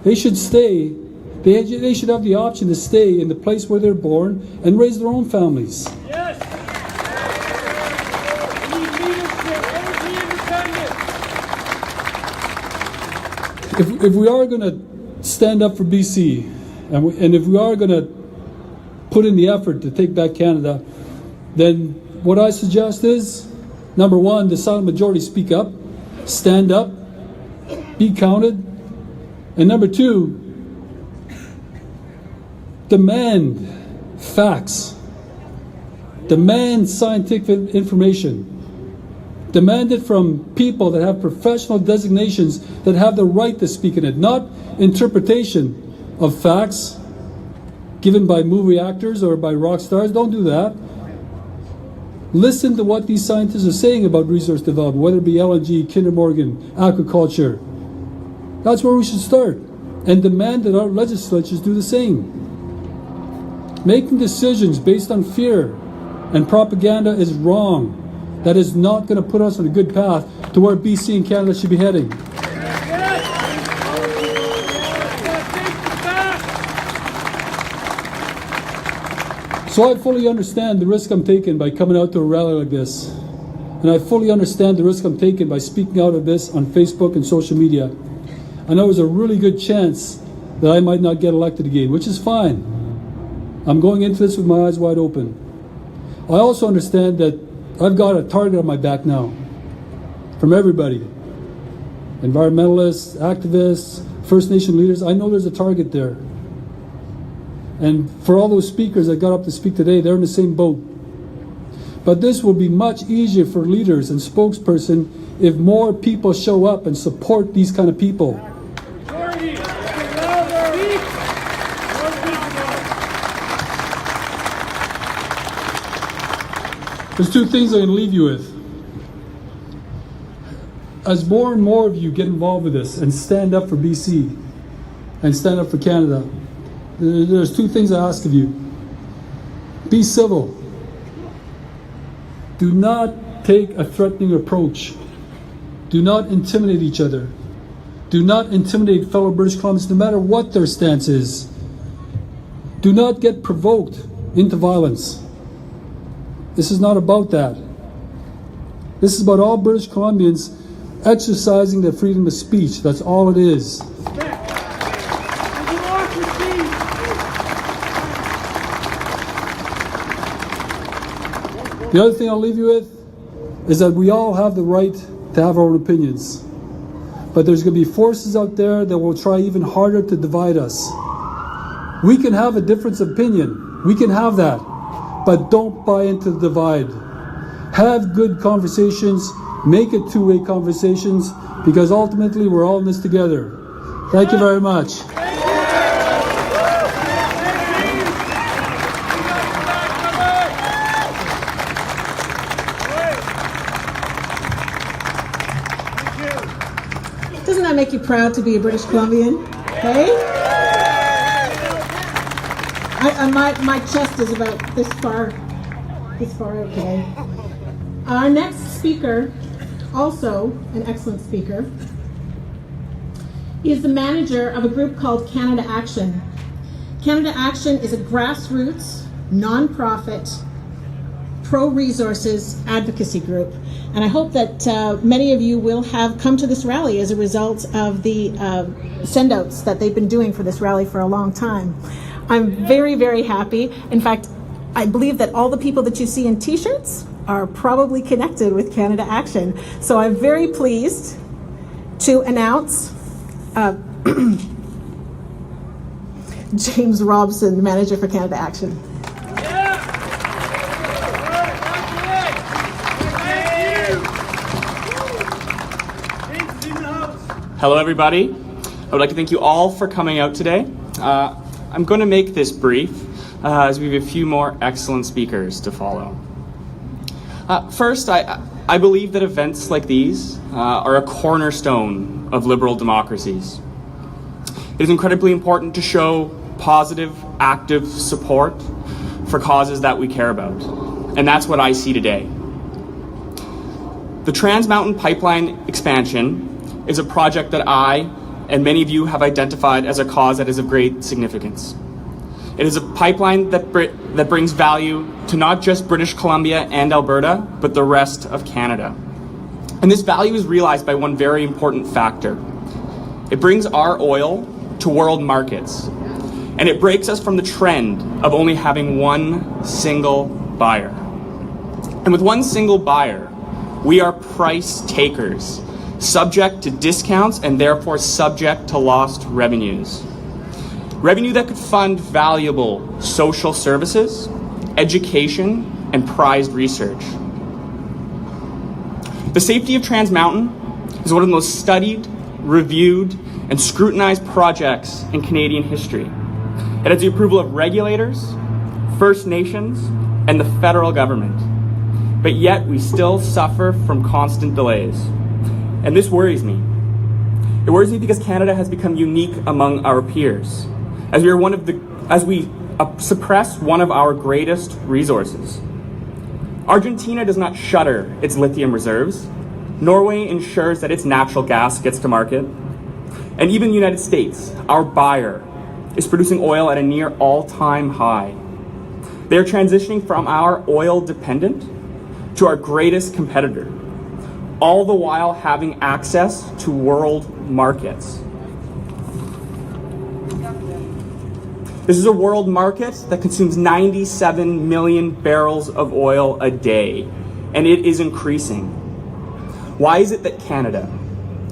They should stay. They should have the option to stay in the place where they're born and raise their own families. Yes! We need leadership, energy independence. If we are going to stand up for BC, and if we are going to put in the effort to take back Canada, then what I suggest is, number one, the silent majority speak up, stand up, be counted, and number two, demand facts, demand scientific information, demand it from people that have professional designations that have the right to speak in it, not interpretation of facts given by movie actors or by rock stars. Don't do that. Listen to what these scientists are saying about resource development, whether it be LNG, Kinder Morgan, aquaculture. That's where we should start, and demand that our legislatures do the same. Making decisions based on fear and propaganda is wrong. That is not going to put us on a good path to where BC and Canada should be heading. So I fully understand the risk I'm taking by coming out to a rally like this. And I fully understand the risk I'm taking by speaking out of this on Facebook and social media. I know there's a really good chance that I might not get elected again, which is fine. I'm going into this with my eyes wide open. I also understand that I've got a target on my back now from everybody. Environmentalists, activists, First Nation leaders. I know there's a target there. And for all those speakers that got up to speak today, they're in the same boat. But this will be much easier for leaders and spokesperson if more people show up and support these kind of people. There's two things I'm going to leave you with. As more and more of you get involved with this and stand up for BC and stand up for Canada, there's two things I ask of you. Be civil. Do not take a threatening approach. Do not intimidate each other. Do not intimidate fellow British Columbians, no matter what their stance is. Do not get provoked into violence. This is not about that. This is about all British Columbians exercising their freedom of speech. That's all it is. The other thing I'll leave you with is that we all have the right to have our own opinions. But there's going to be forces out there that will try even harder to divide us. We can have a difference of opinion. We can have that. But don't buy into the divide. Have good conversations. Make it two-way conversations, because ultimately we're all in this together. Thank you very much. Doesn't that make you proud to be a British Columbian? Hey? My chest is about this far. this far out today. Our next speaker, also an excellent speaker, is the manager of a group called Canada Action. Canada Action is a grassroots, non-profit, pro-resources advocacy group. And I hope that many of you will have come to this rally as a result of the send-outs that they've been doing for this rally for a long time. I'm very, very happy. In fact, I believe that all the people that you see in t-shirts are probably connected with Canada Action. So I'm very pleased to announce James Robson, manager for Canada Action. Hello, everybody. I would like to thank you all for coming out today. I'm going to make this brief as we have a few more excellent speakers to follow. First, I believe that events like these are a cornerstone of liberal democracies. It is incredibly important to show positive, active support for causes that we care about. And that's what I see today. The Trans Mountain Pipeline expansion is a project that I and many of you have identified as a cause that is of great significance. It is a pipeline that brings value to not just British Columbia and Alberta, but the rest of Canada. And this value is realized by one very important factor. It brings our oil to world markets, and it breaks us from the trend of only having one single buyer. And with one single buyer, we are price takers, subject to discounts and therefore subject to lost revenues. Revenue that could fund valuable social services, education, and prized research. The safety of Trans Mountain is one of the most studied, reviewed, and scrutinized projects in Canadian history. It has the approval of regulators, First Nations, and the federal government. But yet we still suffer from constant delays. And this worries me. It worries me because Canada has become unique among our peers, as we suppress one of our greatest resources. Argentina does not shutter its lithium reserves. Norway ensures that its natural gas gets to market. And even the United States, our buyer, is producing oil at a near all-time high. They are transitioning from our oil dependent to our greatest competitor, all the while having access to world markets. This is a world market that consumes 97 million barrels of oil a day, and it is increasing. Why is it that Canada,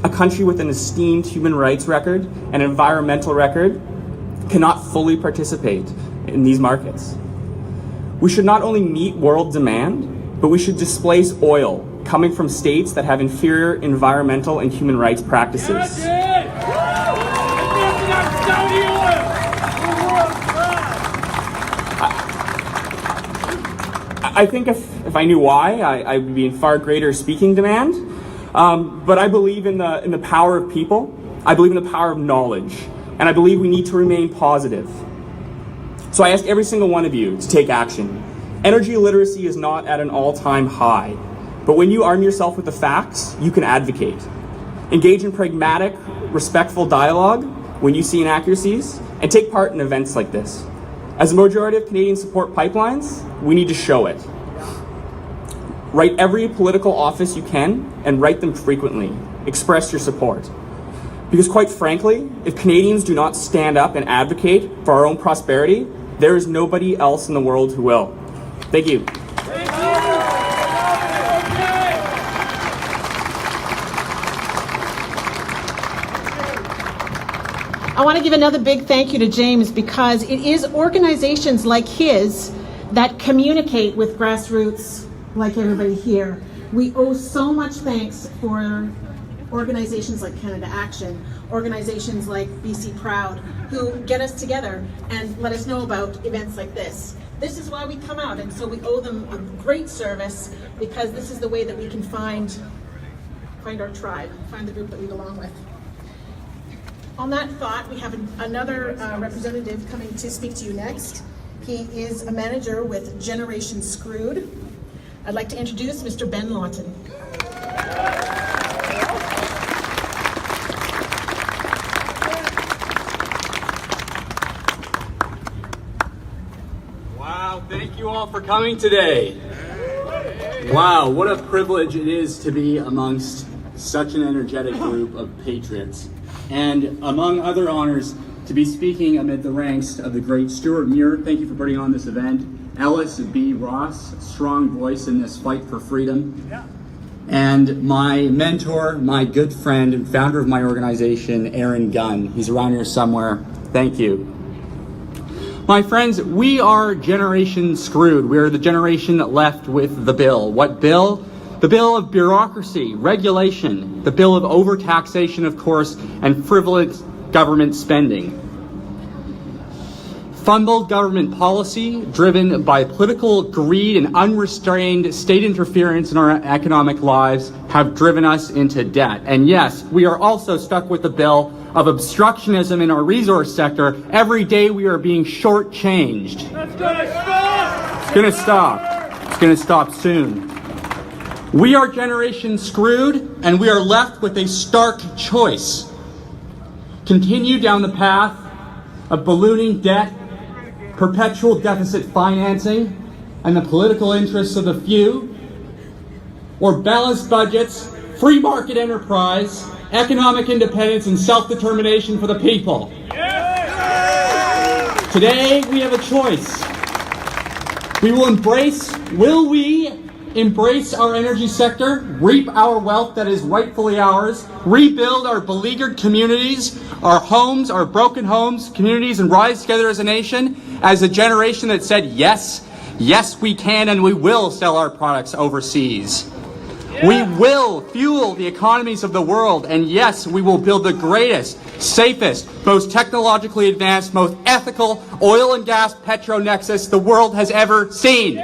a country with an esteemed human rights record and environmental record, cannot fully participate in these markets? We should not only meet world demand, but we should displace oil coming from states that have inferior environmental and human rights practices. I think if I knew why, I would be in far greater speaking demand. But I believe in the power of people. I believe in the power of knowledge. And I believe we need to remain positive. So I ask every single one of you to take action. Energy literacy is not at an all-time high. But when you arm yourself with the facts, you can advocate. Engage in pragmatic, respectful dialogue when you see inaccuracies, and take part in events like this. As the majority of Canadians support pipelines, we need to show it. Write every political office you can, and write them frequently. Express your support. Because quite frankly, if Canadians do not stand up and advocate for our own prosperity, there is nobody else in the world who will. Thank you. I want to give another big thank you to James, because it is organizations like his that communicate with grassroots like everybody here. We owe so much thanks for organizations like Canada Action, organizations like BC Proud, who get us together and let us know about events like this. This is why we come out, and so we owe them a great service, because this is the way that we can find our tribe, find the group that we belong with. On that thought, we have another representative coming to speak to you next, He is a manager with Generation Screwed. I'd like to introduce Mr. Ben Lawton. Wow, thank you all for coming today. Wow, what a privilege it is to be amongst such an energetic group of patriots. And among other honors, to be speaking amid the ranks of the great Stuart Muir, thank you for putting on this event, Ellis B. Ross, strong voice in this fight for freedom, and my mentor, my good friend, and founder of my organization, Aaron Gunn. He's around here somewhere. Thank you. My friends, we are Generation Screwed. We are the generation left with the bill. What bill? The bill of bureaucracy, regulation, the bill of overtaxation, of course, and frivolous government spending. Fumbled government policy driven by political greed and unrestrained state interference in our economic lives have driven us into debt. And yes, we are also stuck with the bill of obstructionism in our resource sector. Every day we are being shortchanged. That's gonna stop! It's gonna stop. It's gonna stop soon. We are Generation Screwed, and we are left with a stark choice. Continue down the path of ballooning debt, perpetual deficit financing, and the political interests of the few, or balanced budgets, free market enterprise, economic independence, and self-determination for the people. Today, we have a choice. Will we embrace our energy sector, reap our wealth that is rightfully ours, rebuild our beleaguered communities, our homes, our broken homes, communities, and rise together as a nation, as a generation that said, yes, yes we can and we will sell our products overseas. We will fuel the economies of the world, and yes, we will build the greatest, safest, most technologically advanced, most ethical oil and gas petronexus the world has ever seen.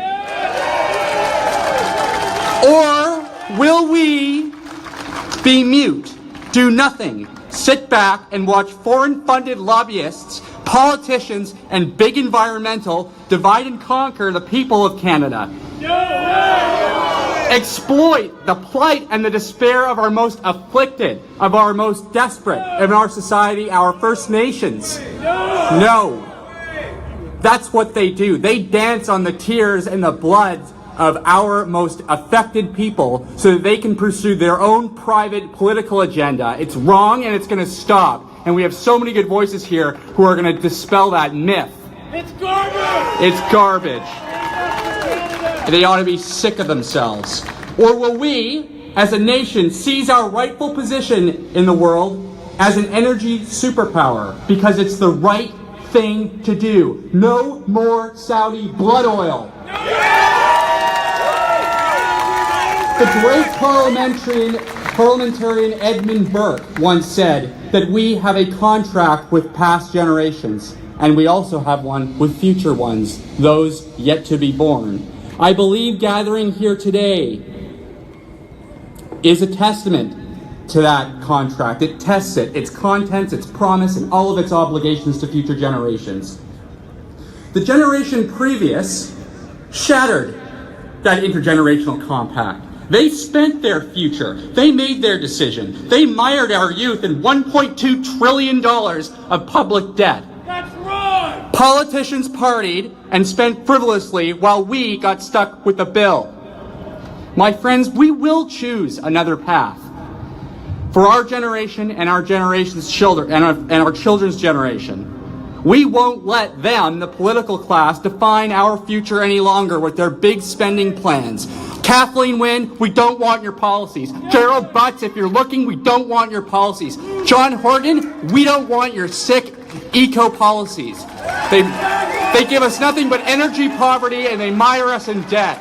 Or will we be mute, do nothing, sit back and watch foreign-funded lobbyists, politicians, and big environmental divide and conquer the people of Canada? Exploit the plight and the despair of our most afflicted, of our most desperate in our society, our First Nations? No. That's what they do. They dance on the tears and the blood of our most affected people so that they can pursue their own private political agenda. It's wrong and it's going to stop. And we have so many good voices here who are going to dispel that myth. It's garbage! It's garbage. They ought to be sick of themselves. Or will we, as a nation, seize our rightful position in the world as an energy superpower because it's the right thing to do? No more Saudi blood oil. The great parliamentarian Edmund Burke once said that we have a contract with past generations, and we also have one with future ones, those yet to be born. I believe gathering here today is a testament to that contract. It tests it, its contents, its promise, and all of its obligations to future generations. The generation previous shattered that intergenerational compact. They spent their future. They made their decision. They mired our youth in $1.2 trillion of public debt. That's wrong! Politicians partied and spent frivolously while we got stuck with the bill. My friends, we will choose another path. For our generation and our generation's children and our children's generation. We won't let them, the political class, define our future any longer with their big spending plans. Kathleen Wynne, we don't want your policies. Gerald Butts, if you're looking, we don't want your policies. John Horgan, we don't want your sick eco policies. They give us nothing but energy poverty and they mire us in debt.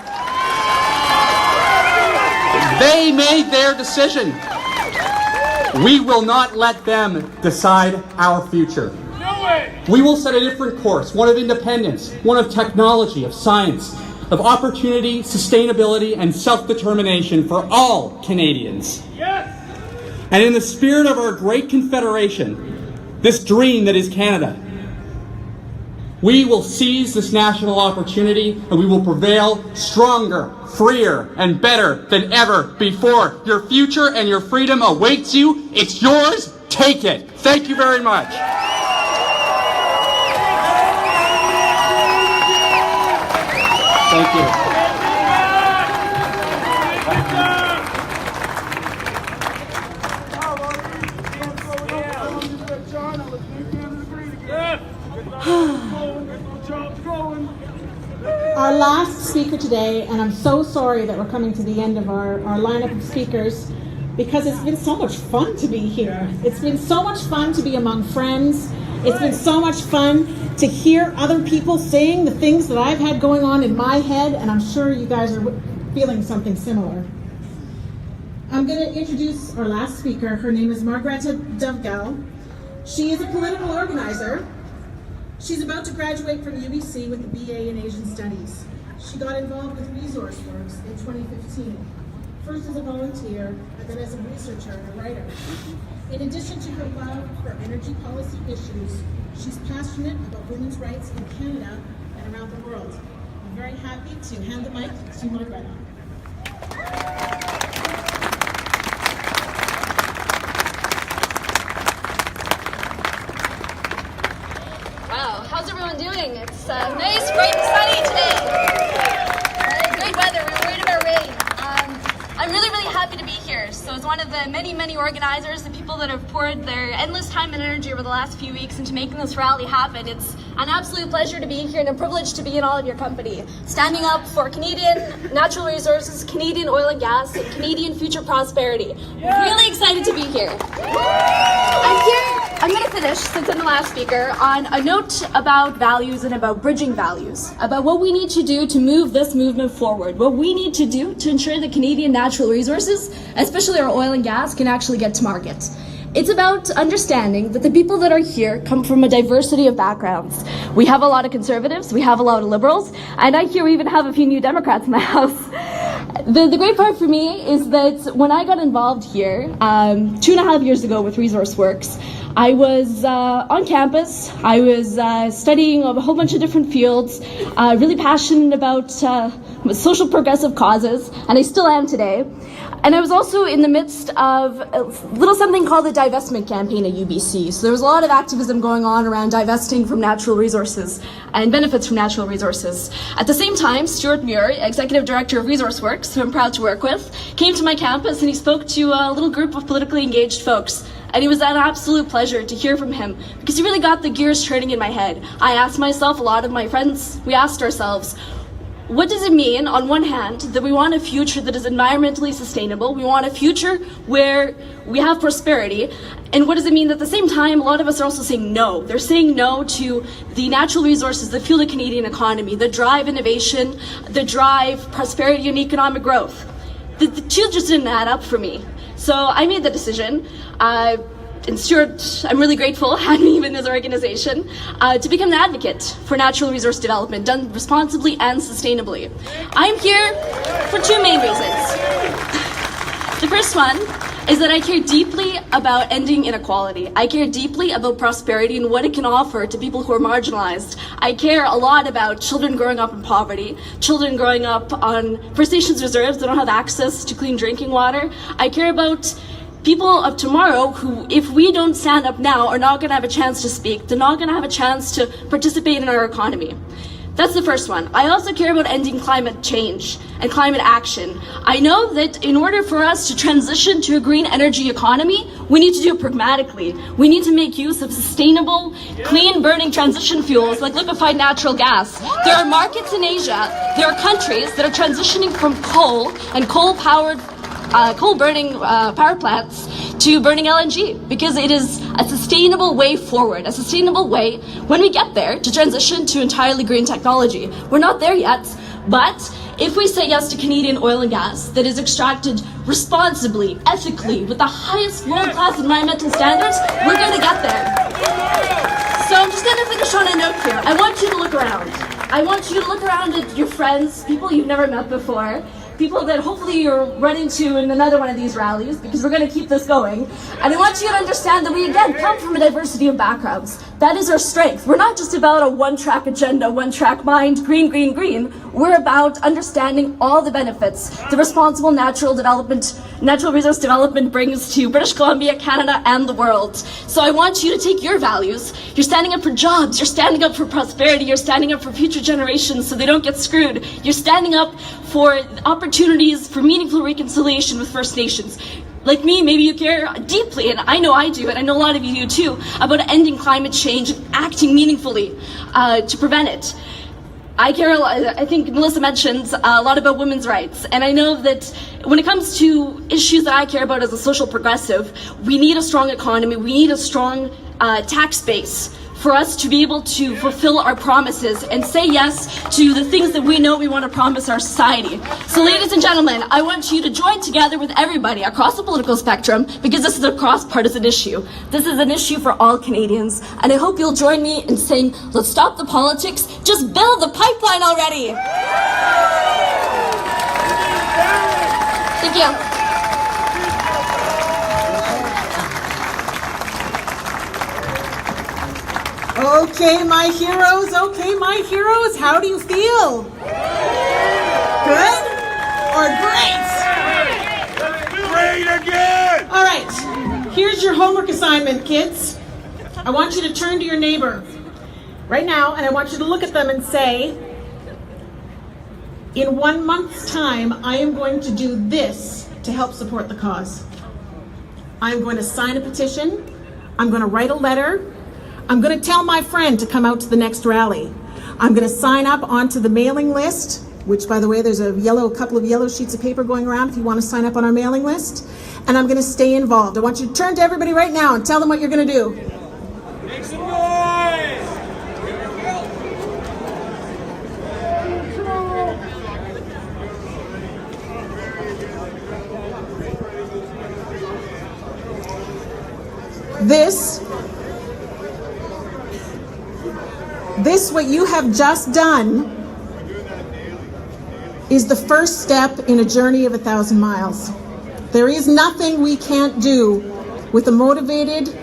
They made their decision. We will not let them decide our future. We will set a different course, one of independence, one of technology, of science, of opportunity, sustainability, and self-determination for all Canadians. Yes! And in the spirit of our great confederation, this dream that is Canada, We will seize this national opportunity and we will prevail stronger, freer, and better than ever before. Your future and your freedom awaits you. It's yours. Take it. Thank you very much. Thank you. Our last speaker today, and I'm so sorry that we're coming to the end of our lineup of speakers, because it's been so much fun to be here. It's been so much fun to be among friends. It's been so much fun to hear other people saying the things that I've had going on in my head, and I'm sure you guys are feeling something similar. I'm going to introduce our last speaker. Her name is Margareta Dovgal. She is a political organizer. She's about to graduate from UBC with a BA in Asian Studies. She got involved with Resource Works in 2015, first as a volunteer and then as a researcher and a writer. In addition to her love for energy policy issues, she's passionate about women's rights in Canada and around the world. I'm very happy to hand the mic to Margareta. How's everyone doing? It's nice, bright and sunny today. Great weather. We're worried about rain. I'm really, really happy to be here. So as one of the many, many organizers, the people that have poured their endless time and energy over the last few weeks into making this rally happen, it's an absolute pleasure to be here and a privilege to be in all of your company, standing up for Canadian natural resources, Canadian oil and gas, and Canadian future prosperity. Really excited to be here. I'm going to finish, since I'm the last speaker, on a note about values and about bridging values, about what we need to do to move this movement forward, what we need to do to ensure that Canadian natural resources, especially our oil and gas, can actually get to market. It's about understanding that the people that are here come from a diversity of backgrounds. We have a lot of conservatives, we have a lot of liberals, and I hear we even have a few new Democrats in the House. The great part for me is that when I got involved here 2.5 years ago with Resource Works, I was on campus. I was studying a whole bunch of different fields, really passionate about social progressive causes, and I still am today. And I was also in the midst of a little something called the divestment campaign at UBC. So there was a lot of activism going on around divesting from natural resources and benefits from natural resources. At the same time, Stuart Muir, Executive Director of Resource Works, who I'm proud to work with, came to my campus and he spoke to a little group of politically engaged folks. And it was an absolute pleasure to hear from him because he really got the gears turning in my head. I asked myself, a lot of my friends, we asked ourselves, what does it mean, on one hand, that we want a future that is environmentally sustainable? We want a future where we have prosperity. And what does it mean that at the same time, a lot of us are also saying no. They're saying no to the natural resources that fuel the Canadian economy, that drive innovation, that drive prosperity and economic growth. The two just didn't add up for me. So I made the decision. And Stuart, I'm really grateful, had me in his organization, to become an advocate for natural resource development, done responsibly and sustainably. I'm here for two main reasons. The first one is that I care deeply about ending inequality. I care deeply about prosperity and what it can offer to people who are marginalized. I care a lot about children growing up in poverty, children growing up on First Nations reserves that don't have access to clean drinking water. I care about people of tomorrow who, if we don't stand up now, are not going to have a chance to speak. They're not going to have a chance to participate in our economy. That's the first one. I also care about ending climate change and climate action. I know that in order for us to transition to a green energy economy, we need to do it pragmatically. We need to make use of sustainable, clean burning transition fuels like liquefied natural gas. There are markets in Asia, there are countries that are transitioning from coal and coal-powered coal-burning power plants to burning LNG because it is a sustainable way forward, a sustainable way when we get there to transition to entirely green technology. We're not there yet, but if we say yes to Canadian oil and gas that is extracted responsibly, ethically, with the highest world-class environmental standards, we're going to get there. So I'm just going to finish on a note here. I want you to look around. I want you to look around at your friends, people you've never met before, people that hopefully you're running to in another one of these rallies, because we're going to keep this going. And I want you to understand that we, again, come from a diversity of backgrounds. That is our strength. We're not just about a one-track agenda, one-track mind, green, green, green. We're about understanding all the benefits the responsible natural resource development brings to British Columbia, Canada, and the world. So I want you to take your values. You're standing up for jobs. You're standing up for prosperity. You're standing up for future generations so they don't get screwed. You're standing up for opportunities for meaningful reconciliation with First Nations. Like me, maybe you care deeply, and I know I do, and I know a lot of you do too, about ending climate change and acting meaningfully to prevent it. I care a lot, I think Melissa mentions a lot about women's rights, and I know that when it comes to issues that I care about as a social progressive, we need a strong economy, we need a strong tax base for us to be able to fulfill our promises and say yes to the things that we know we want to promise our society. So ladies and gentlemen, I want you to join together with everybody across the political spectrum, because this is a cross-partisan issue. This is an issue for all Canadians, and I hope you'll join me in saying, let's stop the politics, just build the pipeline already. Thank you. Okay, my heroes, how do you feel? Good or great? Great again! All right, here's your homework assignment, kids. I want you to turn to your neighbor right now, and I want you to look at them and say, in 1 month's time, I am going to do this to help support the cause. I'm going to sign a petition. I'm going to write a letter. I'm going to tell my friend to come out to the next rally. I'm going to sign up onto the mailing list, which, by the way, there's a couple of yellow sheets of paper going around if you want to sign up on our mailing list. And I'm going to stay involved. I want you to turn to everybody right now and tell them what you're going to do. Make some noise! This, what you have just done, is the first step in a journey of 1,000 miles. There is nothing we can't do with a motivated,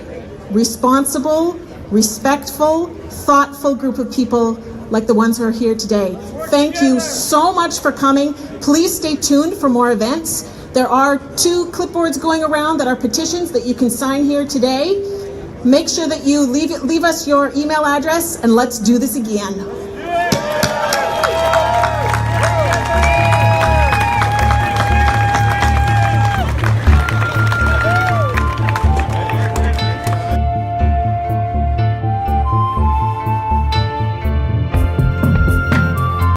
responsible, respectful, thoughtful group of people like the ones who are here today. Thank you so much for coming. Please stay tuned for more events. There are 2 clipboards going around that are petitions that you can sign here today. Make sure that you leave us your email address, and let's do this again.